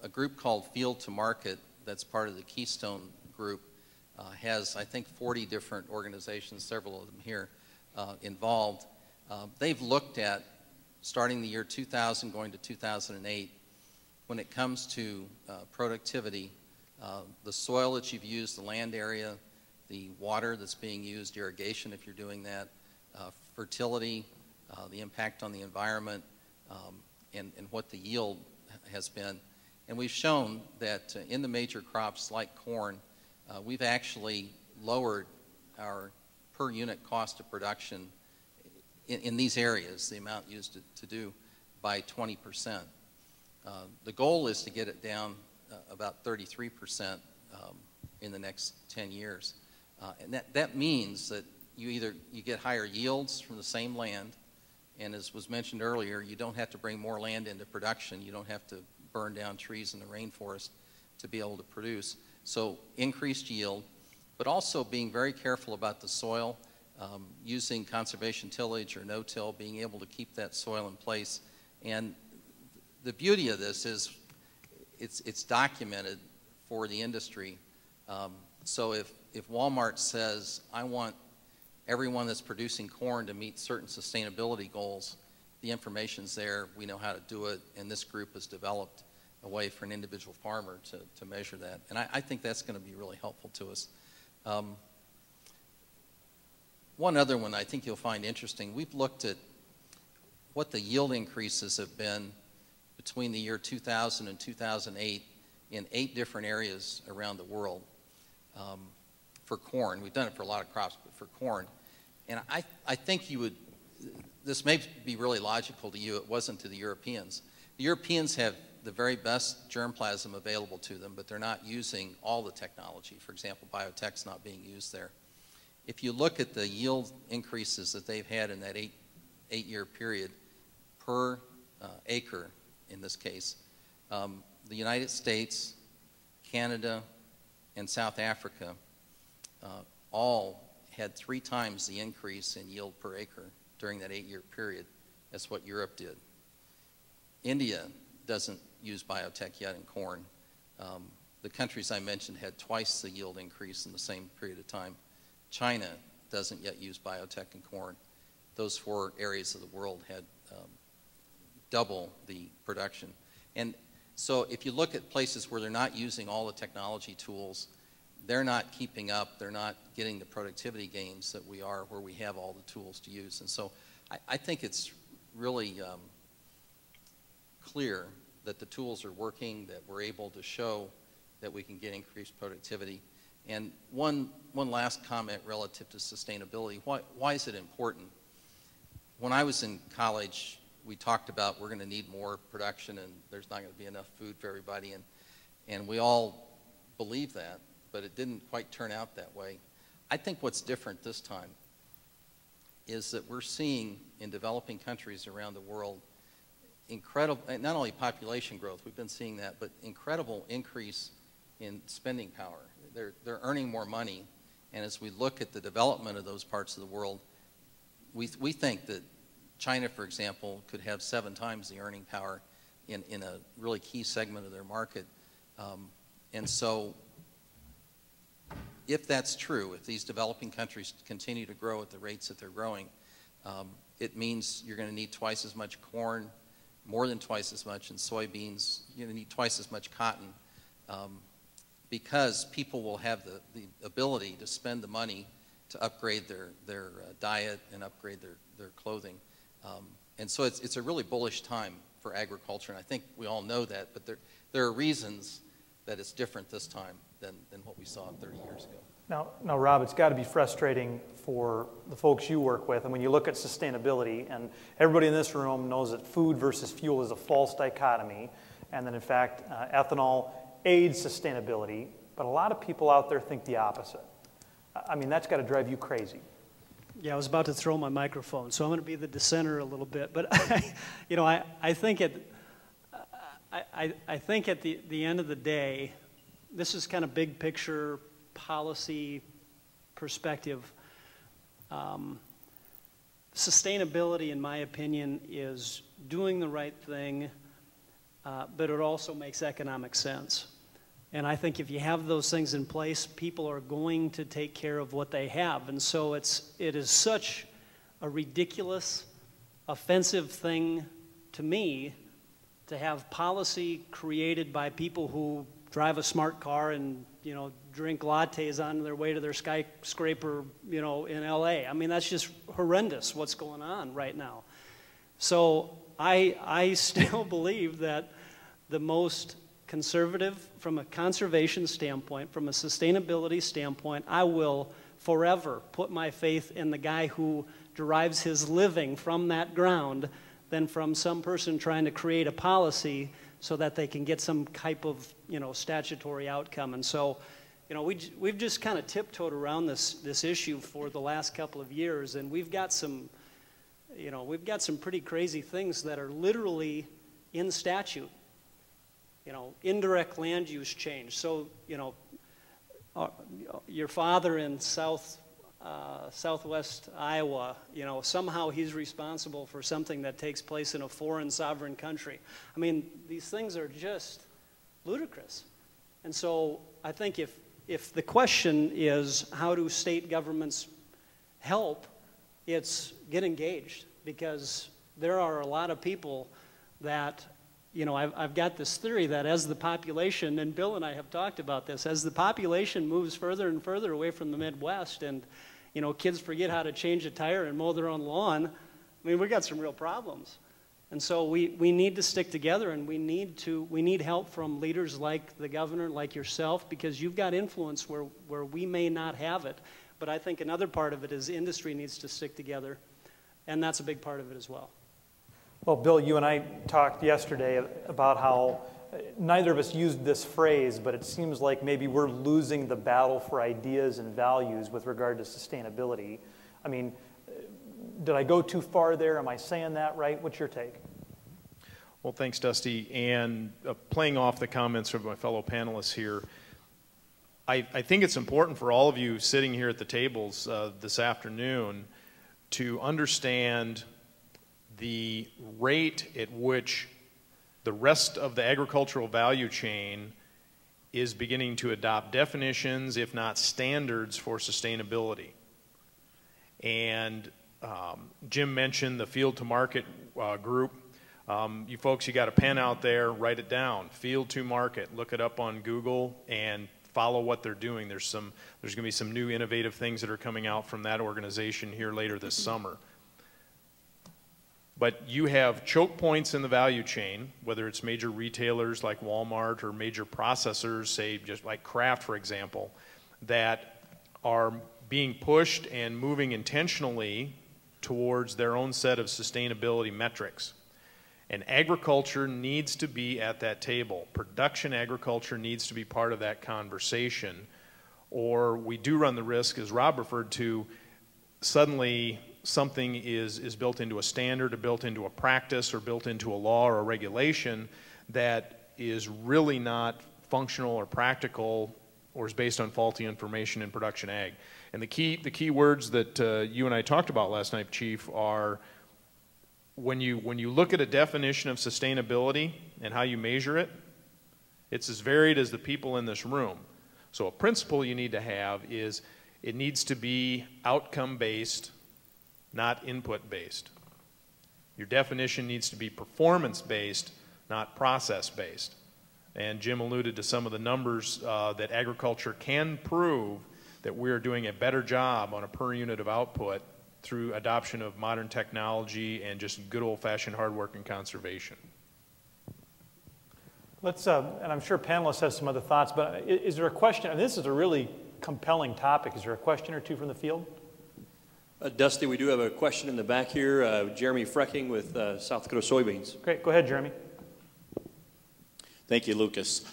A group called Field to Market, that's part of the Keystone Group, has, I think, 40 different organizations, several of them here, involved. They've looked at, starting the year 2000 going to 2008, when it comes to productivity, the soil that you've used, the land area, the water that's being used, irrigation if you're doing that, fertility, the impact on the environment, and what the yield has been. And we've shown that in the major crops like corn, we've actually lowered our per unit cost of production in these areas, the amount used to do, by 20%. The goal is to get it down about 33% in the next 10 years. And that means that you get higher yields from the same land, and as was mentioned earlier, you don't have to bring more land into production. You don't have to burn down trees in the rainforest to be able to produce. So increased yield, but also being very careful about the soil, using conservation tillage or no-till, being able to keep that soil in place. And the beauty of this is it's documented for the industry. So if Walmart says, I want everyone that's producing corn to meet certain sustainability goals, the information's there, we know how to do it, and this group has developed a way for an individual farmer to measure that. And I think that's going to be really helpful to us. One other one I think you'll find interesting, we've looked at what the yield increases have been between the year 2000 and 2008 in 8 different areas around the world for corn. We've done it for a lot of crops, but for corn. And I think this may be really logical to you, it wasn't to the Europeans. The Europeans have the very best germplasm available to them, but they're not using all the technology. For example, biotech's not being used there. If you look at the yield increases that they've had in that eight-year period per acre, in this case, the United States, Canada, and South Africa all had 3 times the increase in yield per acre during that 8-year period as what Europe did. India doesn't use biotech yet in corn. The countries I mentioned had twice the yield increase in the same period of time. China doesn't yet use biotech in corn. Those 4 areas of the world had double the production. And so if you look at places where they're not using all the technology tools they're not keeping up. They're not getting the productivity gains that we are, where we have all the tools to use. And so I think it's really clear that the tools are working, that we're able to show that we can get increased productivity. And one last comment relative to sustainability. Why is it important? When I was in college, we talked about we're going to need more production and there's not going to be enough food for everybody. And we all believe that, but it didn't quite turn out that way. I think what's different this time is that we're seeing in developing countries around the world incredible, not only population growth, we've been seeing that, but incredible increase in spending power. They're earning more money, and as we look at the development of those parts of the world, we think that China, for example, could have 7 times the earning power in a really key segment of their market. And so if that's true, if these developing countries continue to grow at the rates that they're growing, it means you're going to need twice as much corn, more than twice as much in soybeans. You're going to need twice as much cotton, because people will have the ability to spend the money to upgrade their diet and upgrade their clothing. And so it's a really bullish time for agriculture, and I think we all know that, but there are reasons that it's different this time than what we saw 30 years ago. Now, Rob, it's got to be frustrating for the folks you work with, and when you look at sustainability, and everybody in this room knows that food versus fuel is a false dichotomy, and that in fact ethanol aids sustainability, but a lot of people out there think the opposite. I mean, that's got to drive you crazy. Yeah, I was about to throw my microphone, so I'm going to be the dissenter a little bit. But I think at the end of the day, this is kind of big picture policy perspective. Sustainability, in my opinion, is doing the right thing, but it also makes economic sense. And I think if you have those things in place, people are going to take care of what they have. And so it is such a ridiculous, offensive thing to me to have policy created by people who drive a smart car and, drink lattes on their way to their skyscraper, in LA. I mean, that's just horrendous what's going on right now. So I still believe that the most conservative, from a conservation standpoint, from a sustainability standpoint, I will forever put my faith in the guy who derives his living from that ground than from some person trying to create a policy so that they can get some type of statutory outcome. And so we've just kind of tiptoed around this issue for the last couple of years, and we've got some pretty crazy things that are literally in statute. Indirect land use change. So, your father in southwest Iowa, somehow he's responsible for something that takes place in a foreign sovereign country. I mean, these things are just ludicrous. And so I think if the question is how do state governments help, it's get engaged, because there are a lot of people that I've got this theory that as the population, and Bill and I have talked about this, as the population moves further and further away from the Midwest and, kids forget how to change a tire and mow their own lawn, I mean, we've got some real problems. And so we need to stick together, and we need help from leaders like the governor, like yourself, because you've got influence where we may not have it. But I think another part of it is industry needs to stick together, and that's a big part of it as well. Well, Bill, you and I talked yesterday about how neither of us used this phrase, but it seems like maybe we're losing the battle for ideas and values with regard to sustainability. I mean, did I go too far there? Am I saying that right? What's your take? Well, thanks, Dusty. And playing off the comments of my fellow panelists here, I think it's important for all of you sitting here at the tables this afternoon to understand the rate at which the rest of the agricultural value chain is beginning to adopt definitions, if not standards, for sustainability. And Jim mentioned the field to market group. You folks, you got a pen out there, write it down. Field to market, look it up on Google and follow what they're doing. There's going to be some new innovative things that are coming out from that organization here later this summer. But you have choke points in the value chain, whether it's major retailers like Walmart or major processors, say just like Kraft, for example, that are being pushed and moving intentionally towards their own set of sustainability metrics. And agriculture needs to be at that table. Production agriculture needs to be part of that conversation, or we do run the risk, as Rob referred to, suddenly something is built into a standard or built into a practice or built into a law or a regulation that is really not functional or practical or is based on faulty information in production ag. And the key words that you and I talked about last night, Chief, are when you look at a definition of sustainability and how you measure it, it's as varied as the people in this room. So a principle you need to have is it needs to be outcome-based, not input-based. Your definition needs to be performance-based, not process-based. And Jim alluded to some of the numbers that agriculture can prove that we're doing a better job on a per unit of output through adoption of modern technology and just good old-fashioned hard work and conservation. Let's, and I'm sure panelists have some other thoughts, but is there a question? I mean, this is a really compelling topic. Is there a question or two from the field? Dusty, we do have a question in the back here. Jeremy Frecking with South Dakota Soybeans. Great, go ahead, Jeremy. Thank you, Lucas.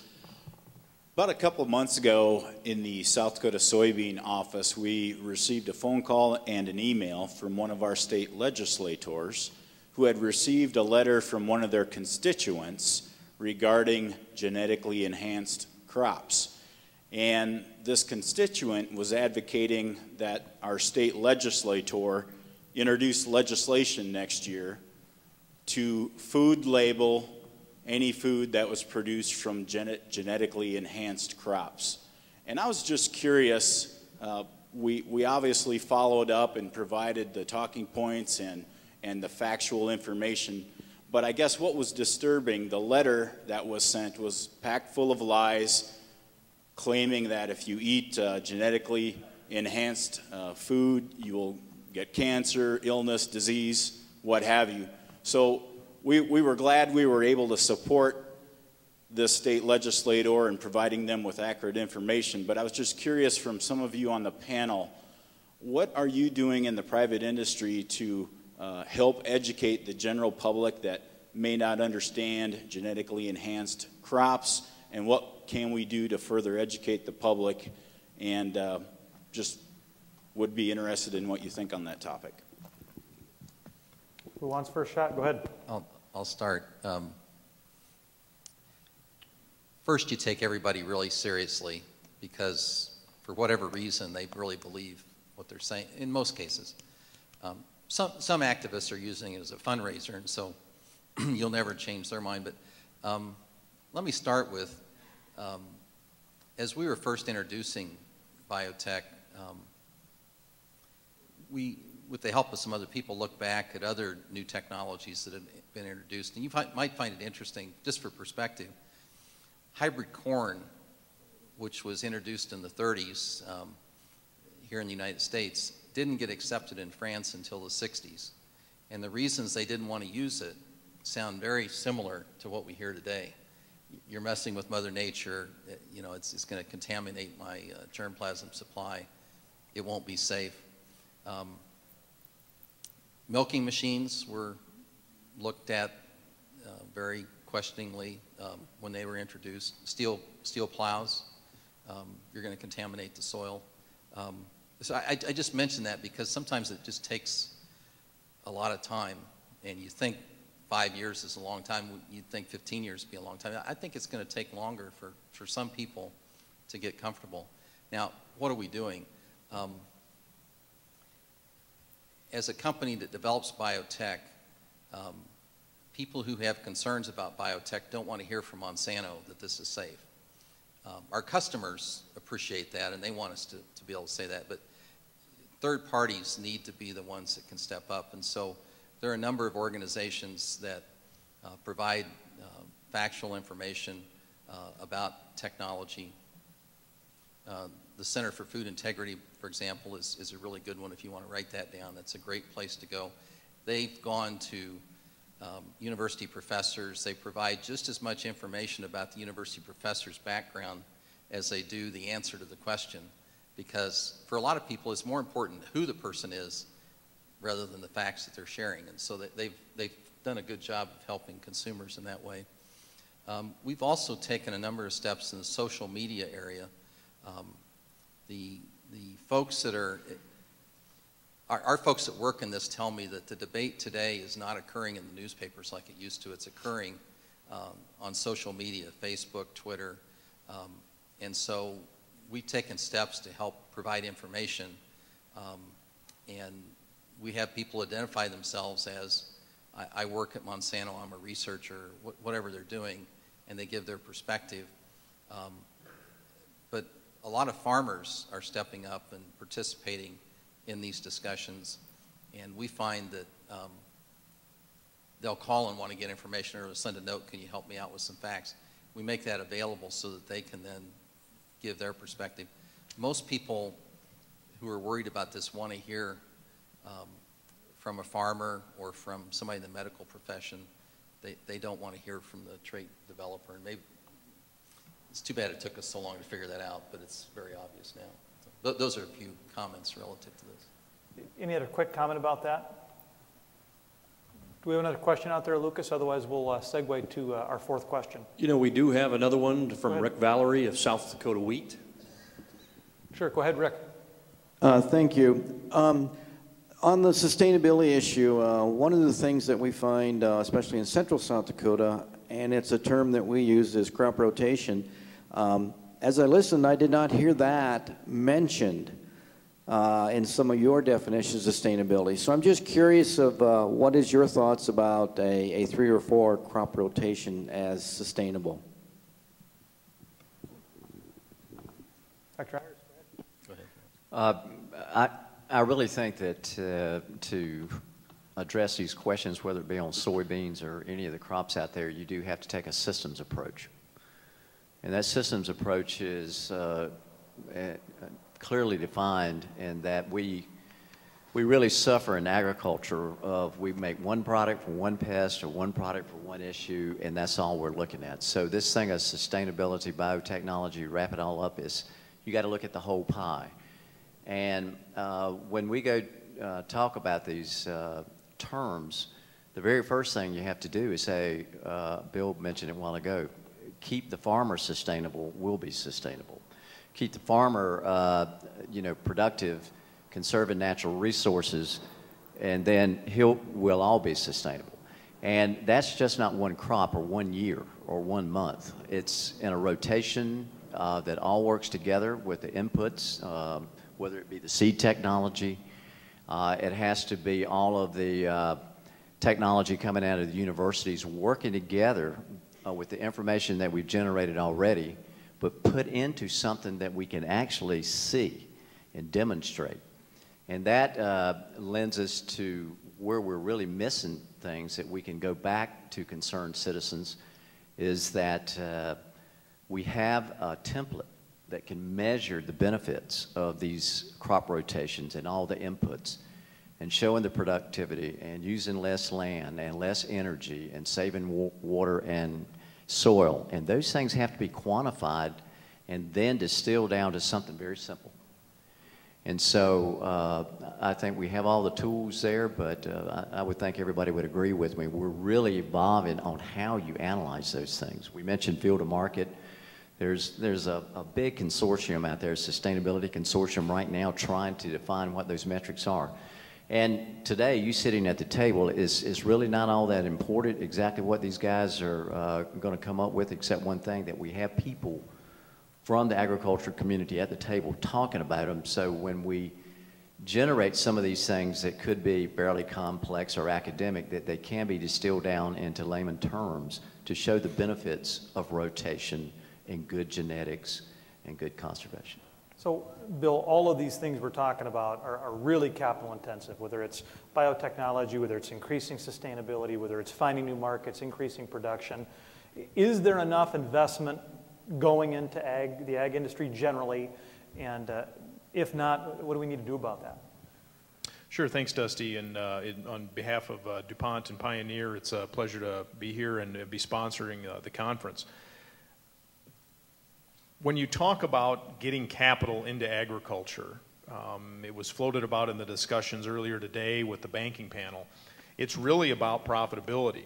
About a couple of months ago in the South Dakota Soybean office, we received a phone call and an email from one of our state legislators who had received a letter from one of their constituents regarding genetically enhanced crops. And this constituent was advocating that our state legislator introduce legislation next year to food label any food that was produced from genetically enhanced crops. And I was just curious, we obviously followed up and provided the talking points and the factual information, but I guess what was disturbing, the letter that was sent was packed full of lies, claiming that if you eat genetically enhanced food, you will get cancer, illness, disease, what have you. So we were glad we were able to support this state legislator in providing them with accurate information, but I was just curious from some of you on the panel, what are you doing in the private industry to help educate the general public that may not understand genetically enhanced crops, and what can we do to further educate the public, and just would be interested in what you think on that topic. Who wants first shot? Go ahead. I'll start. First, you take everybody really seriously because for whatever reason, they really believe what they're saying, in most cases. Some activists are using it as a fundraiser, and so you'll never change their mind. But let me start with, as we were first introducing biotech, we, with the help of some other people, look back at other new technologies that have been introduced. And you might find it interesting, just for perspective. Hybrid corn, which was introduced in the 30s here in the United States, didn't get accepted in France until the 60s. And the reasons they didn't want to use it sound very similar to what we hear today. You're messing with Mother Nature, you know, it's going to contaminate my germplasm supply. It won't be safe. Milking machines were looked at very questioningly when they were introduced. Steel plows, you're going to contaminate the soil. So I just mention that because sometimes it just takes a lot of time, and you think 5 years is a long time, you'd think 15 years would be a long time. I think it's going to take longer for some people to get comfortable. Now, what are we doing? As a company that develops biotech, people who have concerns about biotech don't want to hear from Monsanto that this is safe. Our customers appreciate that, and they want us to be able to say that, but third parties need to be the ones that can step up. And so there are a number of organizations that provide factual information about technology. The Center for Food Integrity, for example, is a really good one if you want to write that down. That's a great place to go. They've gone to university professors. They provide just as much information about the university professor's background as they do the answer to the question, because for a lot of people it's more important who the person is rather than the facts that they're sharing. And so they've done a good job of helping consumers in that way. We've also taken a number of steps in the social media area. The folks that are our folks that work in this tell me that the debate today is not occurring in the newspapers like it used to. It's occurring on social media, Facebook, Twitter. And so we've taken steps to help provide information. And we have people identify themselves as, I work at Monsanto, I'm a researcher, whatever they're doing, and they give their perspective. But a lot of farmers are stepping up and participating in these discussions, and we find that they'll call and want to get information, or send a note, can you help me out with some facts? We make that available so that they can then give their perspective. Most people who are worried about this want to hear from a farmer or from somebody in the medical profession. They don't want to hear from the trait developer, and maybe it's too bad it took us so long to figure that out, but it's very obvious now. Those are a few comments relative to this. Any other quick comment about that? Do we have another question out there, Lucas? Otherwise, we'll segue to our fourth question. You know, we do have another one from Rick Valerie of South Dakota Wheat. Sure, go ahead, Rick. Thank you. On the sustainability issue, one of the things that we find, especially in central South Dakota, and it's a term that we use, is crop rotation. As I listened, I did not hear that mentioned in some of your definitions of sustainability. So I'm just curious of what is your thoughts about a 3 or 4 crop rotation as sustainable? Dr. Ayers, go ahead. I really think that to address these questions, whether it be on soybeans or any of the crops out there, you do have to take a systems approach. And that systems approach is clearly defined in that we really suffer in agriculture of we make one product for one pest or one product for one issue, and that's all we're looking at. So this thing of sustainability, biotechnology, wrap it all up, is you got to look at the whole pie. And when we go talk about these terms, the very first thing you have to do is say, Bill mentioned it a while ago, keep the farmer sustainable, we'll be sustainable. Keep the farmer, productive, conserving natural resources, and then we'll all be sustainable. And that's just not one crop or 1 year or 1 month. It's in a rotation that all works together with the inputs, whether it be the seed technology. It has to be all of the technology coming out of the universities working together with the information that we've generated already, but put into something that we can actually see and demonstrate. And that lends us to where we're really missing things that we can go back to concerned citizens, is that we have a template that can measure the benefits of these crop rotations and all the inputs, and showing the productivity and using less land and less energy and saving water and soil. And those things have to be quantified and then distilled down to something very simple. And so I think we have all the tools there, but I would think everybody would agree with me. We're really evolving on how you analyze those things. We mentioned field to market. There's a big consortium out there, a sustainability consortium right now, trying to define what those metrics are. And today, you sitting at the table is really not all that important exactly what these guys are going to come up with, except one thing, that we have people from the agriculture community at the table talking about them. So when we generate some of these things that could be fairly complex or academic, that they can be distilled down into layman terms to show the benefits of rotation and good genetics and good conservation. So, Bill, all of these things we're talking about are really capital intensive, whether it's biotechnology, whether it's increasing sustainability, whether it's finding new markets, increasing production. Is there enough investment going into the ag industry generally, And if not, what do we need to do about that? Sure, thanks, Dusty. And on behalf of DuPont and Pioneer, it's a pleasure to be here and be sponsoring the conference. When you talk about getting capital into agriculture, it was floated about in the discussions earlier today with the banking panel. It's really about profitability.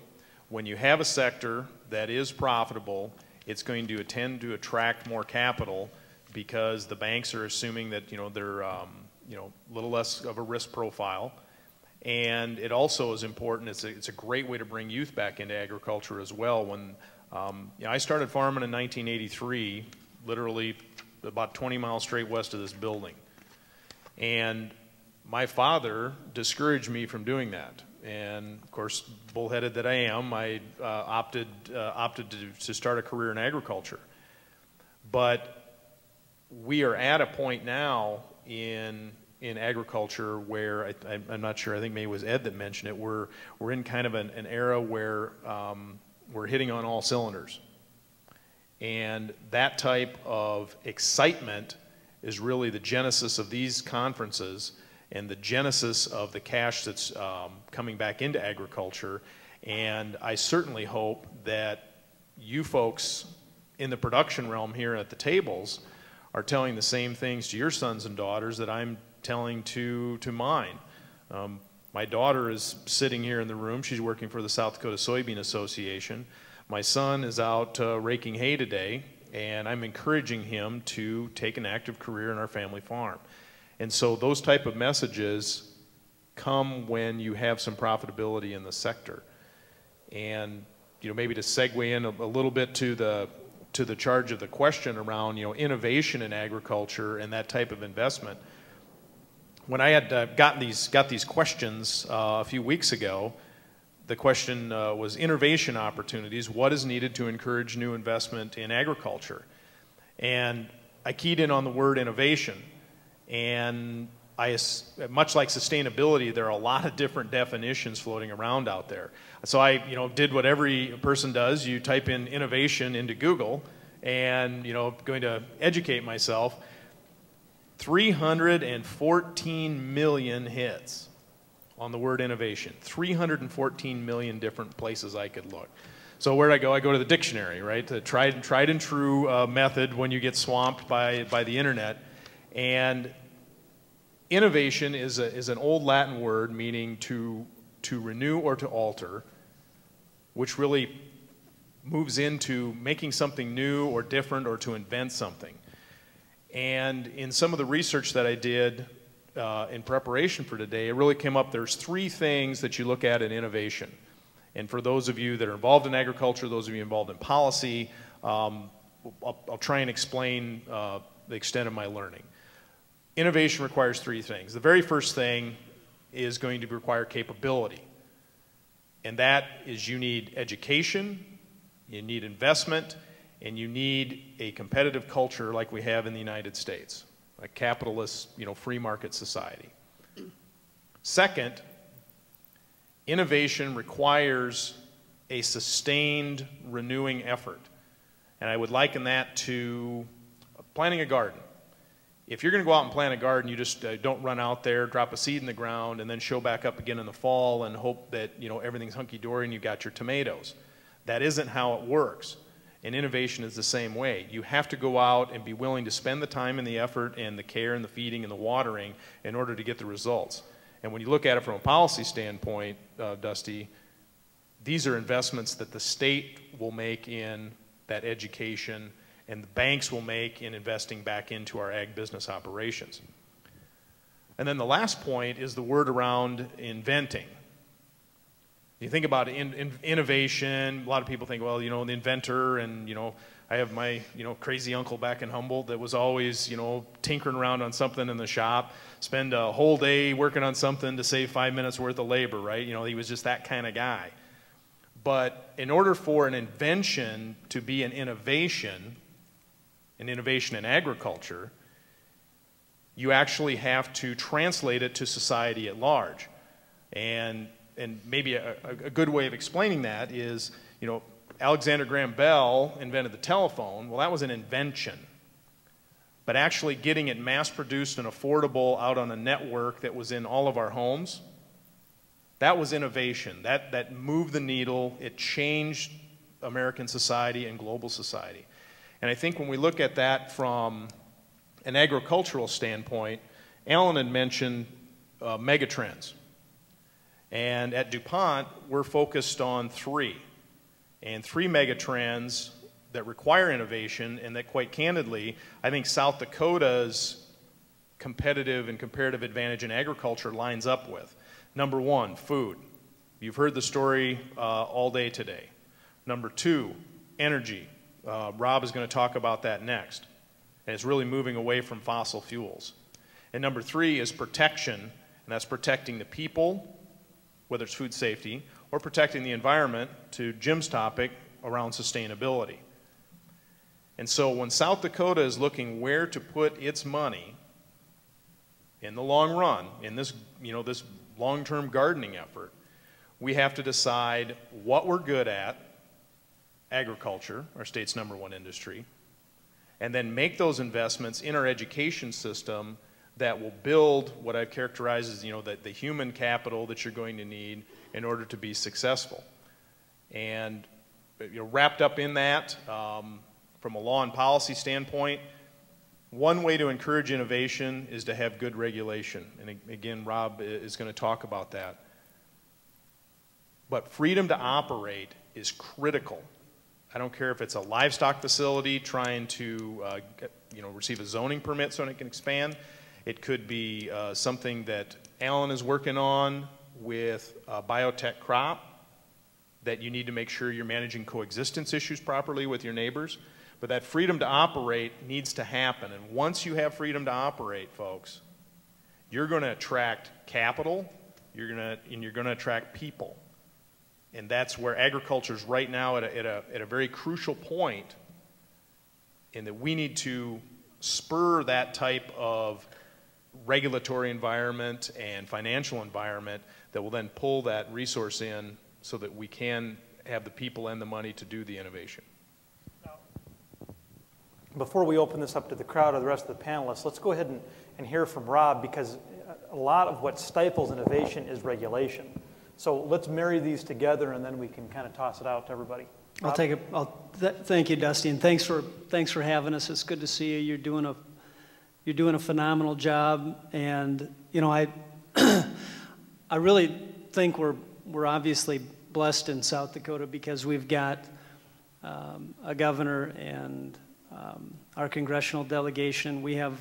When you have a sector that is profitable, it's going to tend to attract more capital because the banks are assuming that they're a little less of a risk profile. And it also is important, it's a great way to bring youth back into agriculture as well. When I started farming in 1983, literally about 20 miles straight west of this building. And my father discouraged me from doing that. And of course, bullheaded that I am, I opted to start a career in agriculture. But we are at a point now in agriculture where I'm not sure, I think maybe it was Ed that mentioned it, we're in kind of an era where we're hitting on all cylinders. And that type of excitement is really the genesis of these conferences and the genesis of the cash that's coming back into agriculture. And I certainly hope that you folks in the production realm here at the tables are telling the same things to your sons and daughters that I'm telling to mine. My daughter is sitting here in the room. She's working for the South Dakota Soybean Association. My son is out raking hay today, and I'm encouraging him to take an active career in our family farm. And so those type of messages come when you have some profitability in the sector. And maybe to segue in a little bit to the charge of the question around innovation in agriculture and that type of investment. When I had got these questions a few weeks ago, the question was innovation opportunities. What is needed to encourage new investment in agriculture? And I keyed in on the word innovation. And much like sustainability, there are a lot of different definitions floating around out there. So I did what every person does. You type in innovation into Google and going to educate myself. 314 million hits on the word innovation. 314 million different places I could look. So where'd I go? I go to the dictionary, right? The tried and true method when you get swamped by the internet. And innovation is an old Latin word meaning to renew or to alter, which really moves into making something new or different or to invent something. And in some of the research that I did in preparation for today, it really came up, there's three things that you look at in innovation. And for those of you that are involved in agriculture, those of you involved in policy, I'll try and explain the extent of my learning. Innovation requires three things. The very first thing is going to require capability. And that is you need education, you need investment, and you need a competitive culture like we have in the United States, a capitalist, free market society. Second, innovation requires a sustained renewing effort. And I would liken that to planting a garden. If you're going to go out and plant a garden, you just don't run out there, drop a seed in the ground, and then show back up again in the fall and hope that everything's hunky-dory and you've got your tomatoes. That isn't how it works. And innovation is the same way. You have to go out and be willing to spend the time and the effort and the care and the feeding and the watering in order to get the results. And when you look at it from a policy standpoint, Dusty, these are investments that the state will make in that education and the banks will make in investing back into our ag business operations. And then the last point is the word around inventing. You think about innovation, a lot of people think, well, the inventor, and, I have my, crazy uncle back in Humboldt that was always, tinkering around on something in the shop, spend a whole day working on something to save 5 minutes worth of labor, right? He was just that kind of guy. But in order for an invention to be an innovation in agriculture, you actually have to translate it to society at large. And maybe a good way of explaining that is, Alexander Graham Bell invented the telephone. Well, that was an invention. but actually getting it mass produced and affordable out on a network that was in all of our homes, that was innovation. That moved the needle. It changed American society and global society. And I think when we look at that from an agricultural standpoint, Alan had mentioned megatrends. And at DuPont, we're focused on three megatrends that require innovation, and that, quite candidly, I think South Dakota's competitive and comparative advantage in agriculture lines up with. Number one, food. You've heard the story all day today. Number two, energy. Rob is going to talk about that next. And it's really moving away from fossil fuels. And number three is protection, and that's protecting the people, whether it's food safety, or protecting the environment, to Jim's topic around sustainability. And so when South Dakota is looking where to put its money in the long run, in this, this long-term gardening effort, we have to decide what we're good at, agriculture, our state's #1 industry, and then make those investments in our education system that will build what I've characterized as, the human capital that you're going to need in order to be successful. And wrapped up in that, from a law and policy standpoint, one way to encourage innovation is to have good regulation. And again, Rob is going to talk about that. But freedom to operate is critical. I don't care if it's a livestock facility trying to receive a zoning permit so it can expand. It could be something that Alan is working on with a biotech crop, that you need to make sure you're managing coexistence issues properly with your neighbors. But that freedom to operate needs to happen. And once you have freedom to operate, folks, you're going to attract capital, and you're going to attract people. And that's where agriculture is right now at a very crucial point, in that we need to spur that type of regulatory environment and financial environment that will then pull that resource in so that we can have the people and the money to do the innovation. Before we open this up to the crowd or the rest of the panelists, let's go ahead and hear from Rob, because a lot of what stifles innovation is regulation. So let's marry these together, and then we can kind of toss it out to everybody. Rob? Thank you, Dusty, and thanks for having us. It's good to see you. You're doing a phenomenal job, and I really think we're obviously blessed in South Dakota, because we've got a governor and our congressional delegation. We have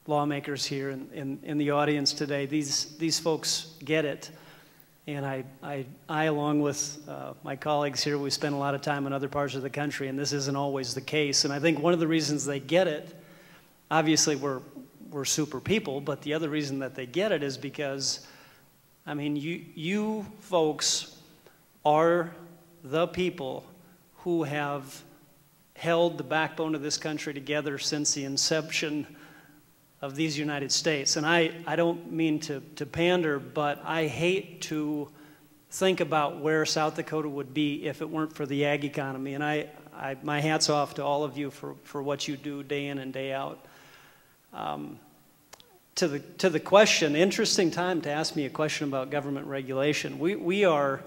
lawmakers here in the audience today. These folks get it. And I along with my colleagues here, we spend a lot of time in other parts of the country, and this isn't always the case. And I think one of the reasons they get it, obviously we're super people, but the other reason that they get it is because, I mean, you folks are the people who have held the backbone of this country together since the inception of these United States. And I don't mean to pander, but I hate to think about where South Dakota would be if it weren't for the ag economy. And my hat's off to all of you for what you do day in and day out. To the question, interesting time to ask me a question about government regulation. We are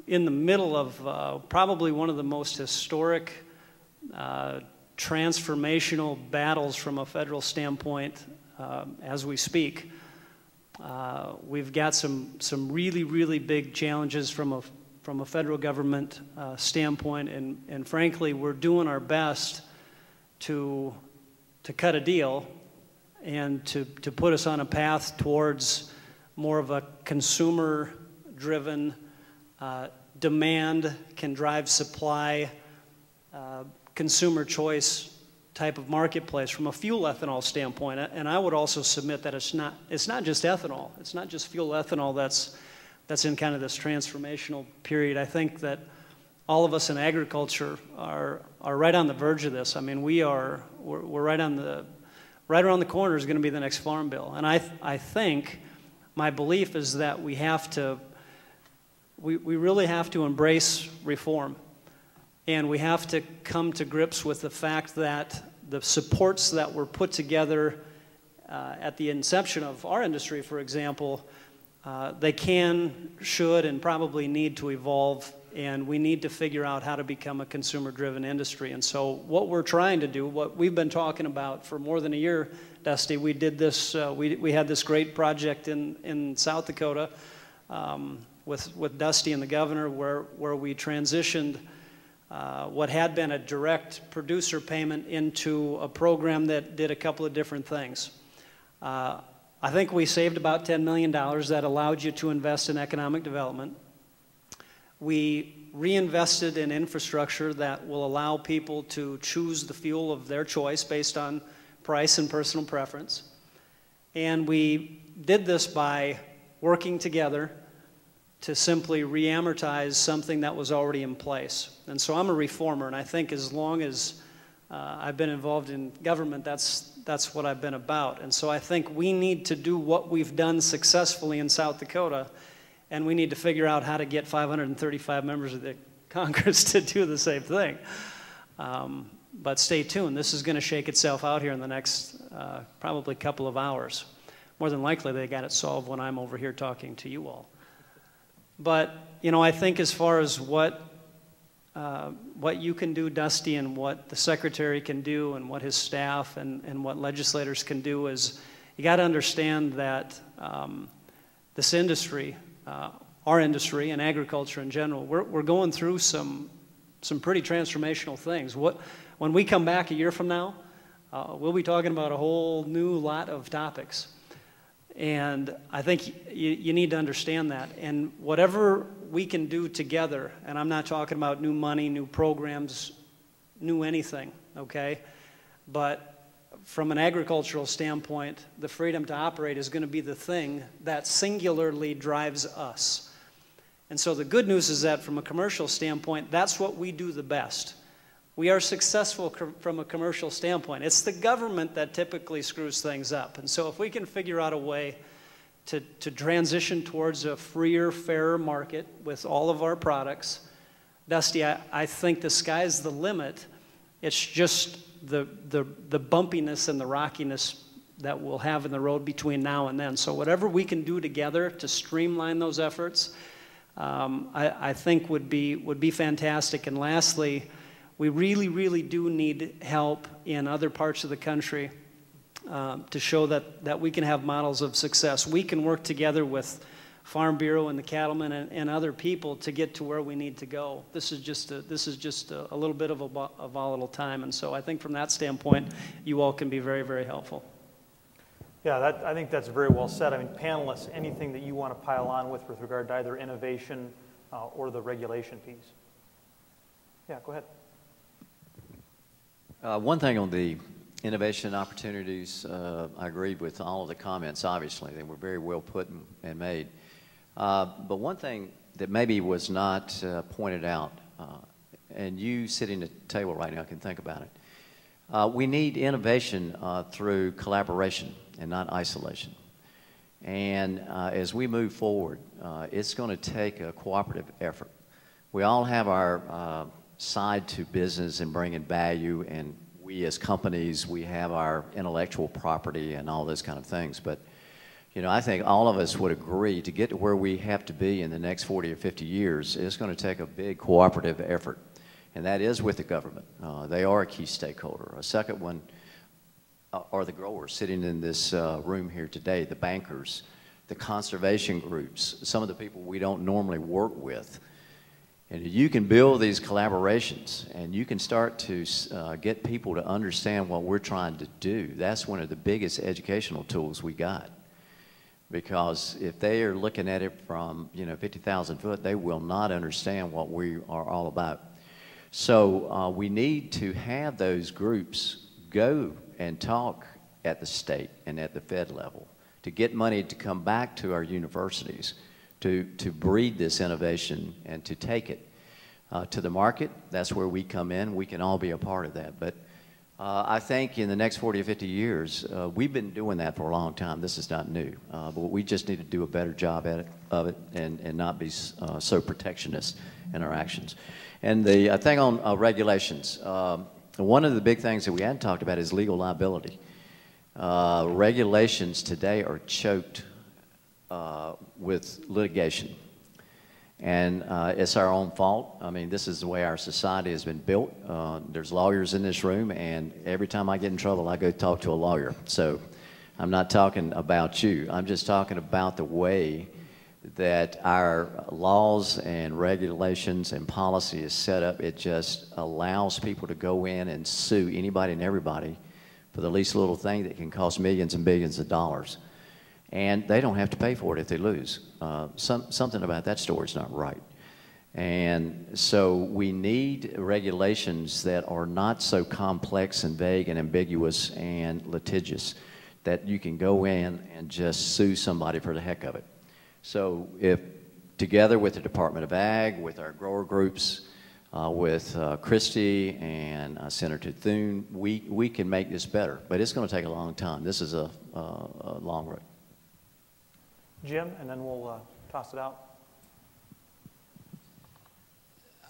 in the middle of probably one of the most historic transformational battles from a federal standpoint as we speak. We've got some really big challenges from a federal government standpoint, and frankly, we're doing our best to cut a deal and to put us on a path towards more of a consumer-driven demand can drive supply, consumer choice type of marketplace from a fuel ethanol standpoint. And I would also submit that it's not just ethanol. It's not just fuel ethanol that's in kind of this transformational period. I think that all of us in agriculture are right on the verge of this. I mean, we're right around the corner is going to be the next farm bill. And I think my belief is that we really have to embrace reform. And we have to come to grips with the fact that the supports that were put together at the inception of our industry, for example, they can, should, and probably need to evolve, and we need to figure out how to become a consumer-driven industry. And so what we're trying to do, what we've been talking about for more than a year, Dusty, we did this, we had this great project in South Dakota with Dusty and the governor where we transitioned what had been a direct producer payment into a program that did a couple of different things. I think we saved about $10 million that allowed you to invest in economic development. We reinvested in infrastructure that will allow people to choose the fuel of their choice based on price and personal preference. And we did this by working together to simply re-amortize something that was already in place. And so I'm a reformer, and I think as long as I've been involved in government, that's what I've been about. And so I think we need to do what we've done successfully in South Dakota, and we need to figure out how to get 535 members of the Congress to do the same thing. But stay tuned. This is going to shake itself out here in the next probably couple of hours. More than likely, they got it solved when I'm over here talking to you all. But, you know, I think as far as what you can do, Dusty, and what the Secretary can do, and what his staff and what legislators can do is you got to understand that this industry, our industry and agriculture in general, we're going through some pretty transformational things. When we come back a year from now, we'll be talking about a whole new lot of topics. And I think you need to understand that. And whatever we can do together, and I'm not talking about new money, new programs, new anything, okay? But from an agricultural standpoint, the freedom to operate is going to be the thing that singularly drives us. And so the good news is that from a commercial standpoint, that's what we do the best. We are successful from a commercial standpoint. It's the government that typically screws things up. And so if we can figure out a way to transition towards a freer, fairer market with all of our products, Dusty, I think the sky's the limit. It's just the bumpiness and the rockiness that we'll have in the road between now and then. So whatever we can do together to streamline those efforts, I think would be fantastic. And lastly, we really, really do need help in other parts of the country to show that we can have models of success. We can work together with Farm Bureau and the cattlemen and other people to get to where we need to go. This is just a little bit of a volatile time, and so I think from that standpoint, you all can be very, very helpful. Yeah, I think that's very well said. I mean, panelists, anything that you want to pile on with regard to either innovation or the regulation piece? Yeah, go ahead. One thing on the innovation opportunities, I agreed with all of the comments, obviously. They were very well put and made. But one thing that maybe was not pointed out, and you sitting at the table right now can think about it, we need innovation through collaboration and not isolation. And as we move forward, it's going to take a cooperative effort. We all have our side to business and bringing value, and we as companies, we have our intellectual property and all those kind of things. But, you know, I think all of us would agree to get to where we have to be in the next 40 or 50 years, it's going to take a big cooperative effort, and that is with the government. They are a key stakeholder. A second one are the growers sitting in this room here today, the bankers, the conservation groups, some of the people we don't normally work with. And you can build these collaborations, and you can start to get people to understand what we're trying to do. That's one of the biggest educational tools we got. Because if they are looking at it from, 50,000 foot, they will not understand what we are all about. So we need to have those groups go and talk at the state and at the Fed level to get money to come back to our universities to breed this innovation and to take it to the market. That's where we come in. We can all be a part of that. But I think in the next 40 or 50 years, we've been doing that for a long time. This is not new. But we just need to do a better job of it and not be so protectionist in our actions. And the thing on regulations, one of the big things that we hadn't talked about is legal liability. Regulations today are choked with litigation. And it's our own fault. I mean, this is the way our society has been built. There's lawyers in this room, and every time I get in trouble, I go talk to a lawyer. So I'm not talking about you. I'm just talking about the way that our laws and regulations and policy is set up. It just allows people to go in and sue anybody and everybody for the least little thing that can cost millions and billions of dollars. And they don't have to pay for it if they lose. Something about that story is not right. And so we need regulations that are not so complex and vague and ambiguous and litigious that you can go in and just sue somebody for the heck of it. So if together with the Department of Ag, with our grower groups, with Christie and Senator Thune, we can make this better. But it's going to take a long time. This is a long road. Jim, and then we'll toss it out.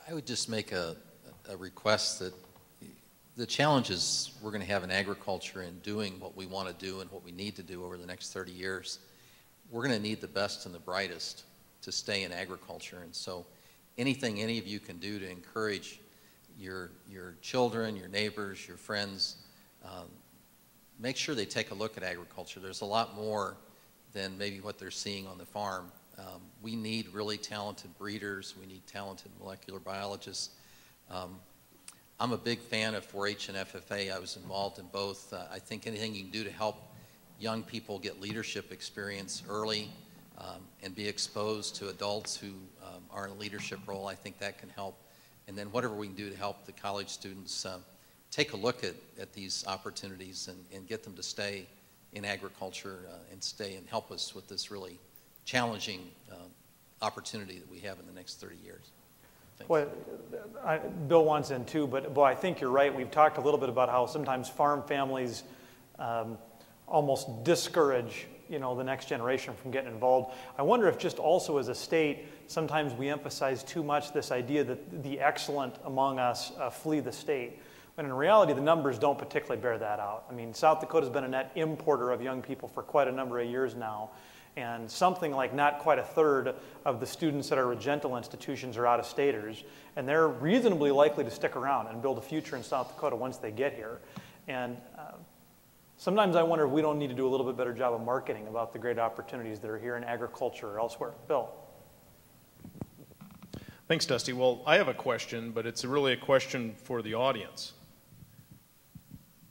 I would just make a request that the challenges we're going to have in agriculture in doing what we want to do and what we need to do over the next 30 years, we're going to need the best and the brightest to stay in agriculture. And so anything any of you can do to encourage your children, your neighbors, your friends, make sure they take a look at agriculture. There's a lot more than maybe what they're seeing on the farm. We need really talented breeders. We need talented molecular biologists. I'm a big fan of 4-H and FFA. I was involved in both. I think anything you can do to help young people get leadership experience early and be exposed to adults who are in a leadership role, I think that can help. And then whatever we can do to help the college students take a look at these opportunities and get them to stay in agriculture and stay and help us with this really challenging opportunity that we have in the next 30 years. Thanks. Well, Bill wants in too, but boy, I think you're right. We've talked a little bit about how sometimes farm families almost discourage, you know, the next generation from getting involved. I wonder if just also as a state, sometimes we emphasize too much this idea that the excellent among us flee the state. When in reality, the numbers don't particularly bear that out. I mean, South Dakota's been a net importer of young people for quite a number of years now. And something like not quite a third of the students at our regental institutions are out-of-staters. And they're reasonably likely to stick around and build a future in South Dakota once they get here. And sometimes I wonder if we don't need to do a little bit better job of marketing about the great opportunities that are here in agriculture or elsewhere. Bill. Thanks, Dusty. Well, I have a question, but it's really a question for the audience.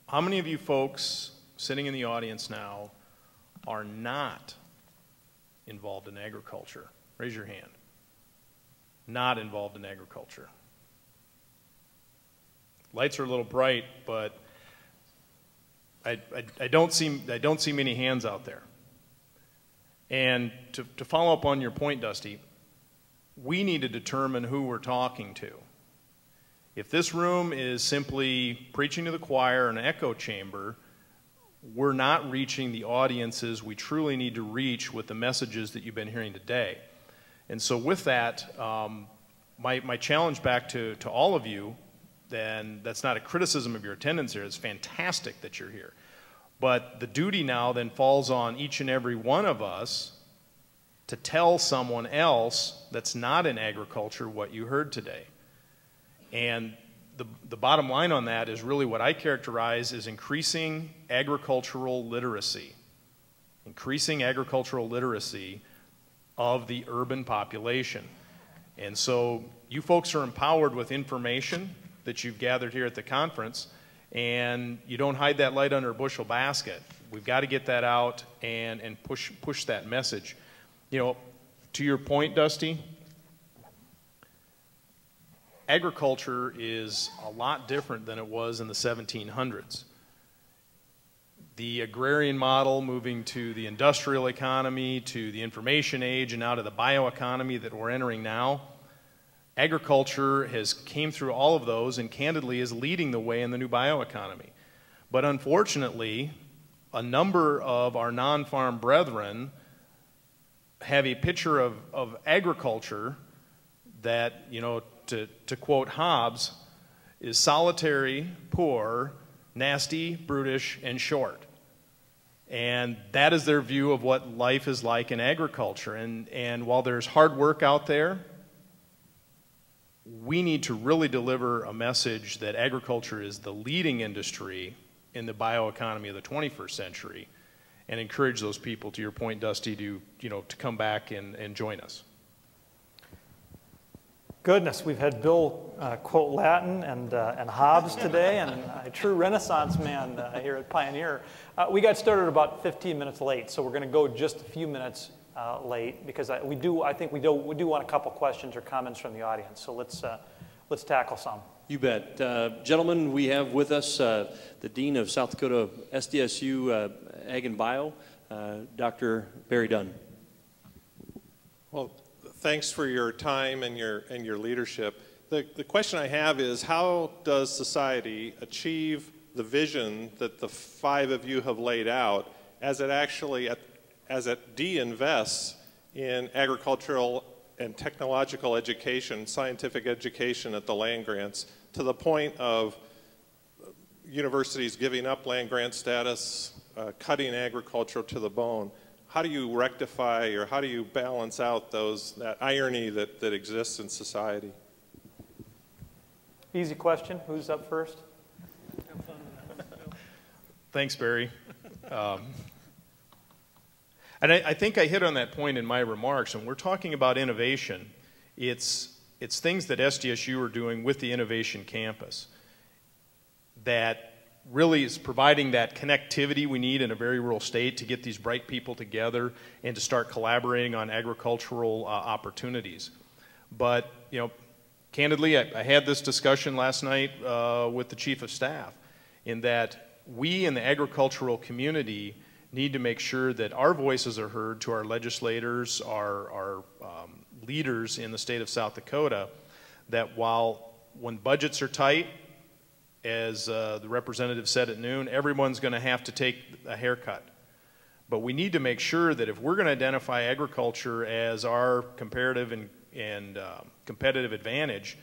How many of you folks sitting in the audience now are not involved in agriculture? Raise your hand. Not involved in agriculture. Lights are a little bright, but I don't see many hands out there. And to follow up on your point, Dusty, we need to determine who we're talking to. If this room is simply preaching to the choir in an echo chamber, we're not reaching the audiences we truly need to reach with the messages that you've been hearing today. And so with that, my challenge back to all of you, then that's not a criticism of your attendance here, it's fantastic that you're here. But the duty now then falls on each and every one of us to tell someone else that's not in agriculture what you heard today. And the bottom line on that is really what I characterize as increasing agricultural literacy. Increasing agricultural literacy of the urban population. And so you folks are empowered with information that you've gathered here at the conference, and you don't hide that light under a bushel basket. We've got to get that out and push that message. You know, to your point, Dusty, agriculture is a lot different than it was in the 1700s. The agrarian model moving to the industrial economy, to the information age, and now to the bioeconomy that we're entering now. Agriculture has came through all of those and candidly is leading the way in the new bioeconomy. But unfortunately, a number of our non-farm brethren have a picture of agriculture that, you know, to quote Hobbes, is solitary, poor, nasty, brutish, and short. And that is their view of what life is like in agriculture. And while there's hard work out there, we need to really deliver a message that agriculture is the leading industry in the bioeconomy of the 21st century, and encourage those people, to your point, Dusty, to come back and join us. Goodness, we've had Bill quote Latin and Hobbes today, and a true Renaissance man here at Pioneer. We got started about 15 minutes late, so we're going to go just a few minutes late because we do want a couple questions or comments from the audience. So let's tackle some. You bet. Gentlemen, we have with us the Dean of South Dakota SDSU Ag and Bio, Dr. Barry Dunn. Well, thanks for your time and your leadership. The question I have is, how does society achieve the vision that the five of you have laid out as it de-invests in agricultural and technological education, scientific education at the land grants, to the point of universities giving up land grant status, cutting agriculture to the bone? How do you rectify, or how do you balance out that irony that exists in society? Easy question. Who's up first? Thanks, Barry. And I think I hit on that point in my remarks. When we're talking about innovation, it's things that SDSU are doing with the Innovation Campus that really is providing that connectivity we need in a very rural state to get these bright people together and to start collaborating on agricultural opportunities. But, candidly, I had this discussion last night with the Chief of Staff, in that we in the agricultural community need to make sure that our voices are heard to our legislators, our leaders in the state of South Dakota, that when budgets are tight, as the representative said at noon, everyone's going to have to take a haircut. But we need to make sure that if we're going to identify agriculture as our comparative and competitive advantage,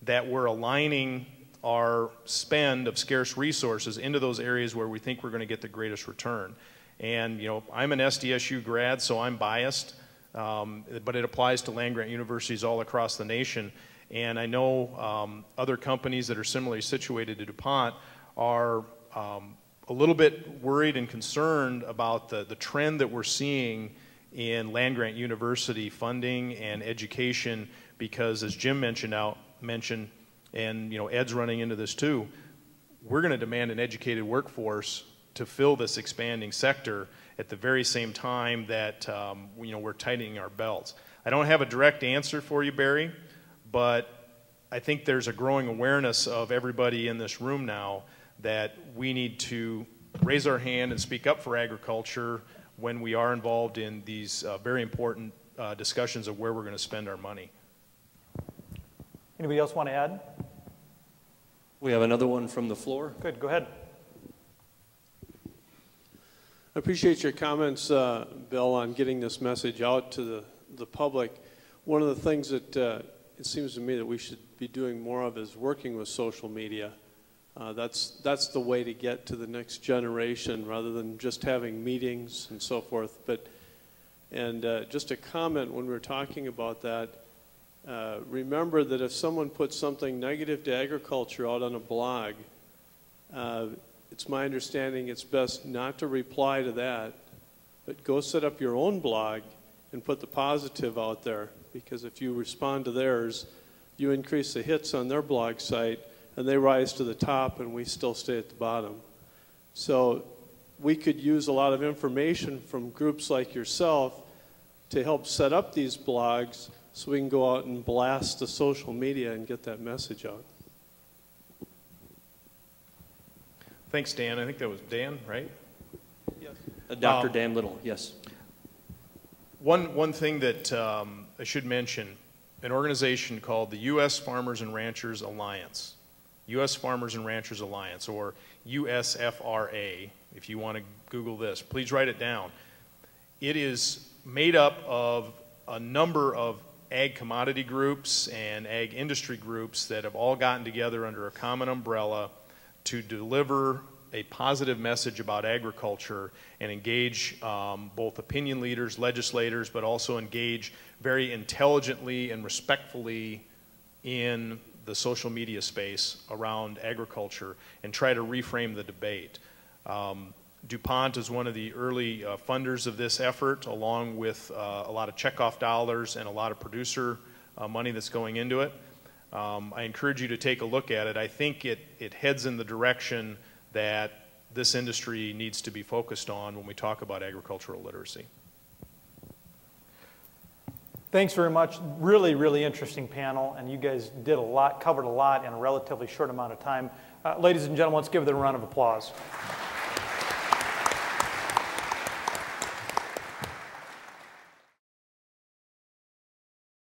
that we're aligning our spend of scarce resources into those areas where we think we're going to get the greatest return. And I'm an SDSU grad, so I'm biased, but it applies to land-grant universities all across the nation. And I know other companies that are similarly situated to DuPont are a little bit worried and concerned about the trend that we're seeing in land-grant university funding and education, because as Jim mentioned, and Ed's running into this too, we're going to demand an educated workforce to fill this expanding sector at the very same time that we're tightening our belts. I don't have a direct answer for you, Barry, but I think there's a growing awareness of everybody in this room now that we need to raise our hand and speak up for agriculture when we are involved in these very important discussions of where we're going to spend our money. Anybody else want to add? We have another one from the floor. Good, go ahead. I appreciate your comments, Bill, on getting this message out to the public. One of the things that it seems to me that we should be doing more of is working with social media. That's the way to get to the next generation, rather than just having meetings and so forth. And just a comment when we're talking about that, remember that if someone puts something negative to agriculture out on a blog, it's my understanding it's best not to reply to that, but go set up your own blog and put the positive out there, because if you respond to theirs, you increase the hits on their blog site and they rise to the top and we still stay at the bottom. So we could use a lot of information from groups like yourself to help set up these blogs so we can go out and blast the social media and get that message out. Thanks, Dan. I think that was Dan, right? Yes. Dr. Dan Little, yes. One thing that I should mention, an organization called the U.S. Farmers and Ranchers Alliance, U.S. Farmers and Ranchers Alliance, or USFRA, if you want to Google this, please write it down. It is made up of a number of ag commodity groups and ag industry groups that have all gotten together under a common umbrella to deliver a positive message about agriculture and engage both opinion leaders, legislators, but also engage very intelligently and respectfully in the social media space around agriculture and try to reframe the debate. DuPont is one of the early funders of this effort, along with a lot of checkoff dollars and a lot of producer money that's going into it. I encourage you to take a look at it. I think it heads in the direction that this industry needs to be focused on when we talk about agricultural literacy. Thanks very much. Really, really interesting panel, and you guys did a lot, covered a lot in a relatively short amount of time. Ladies and gentlemen, let's give them a round of applause.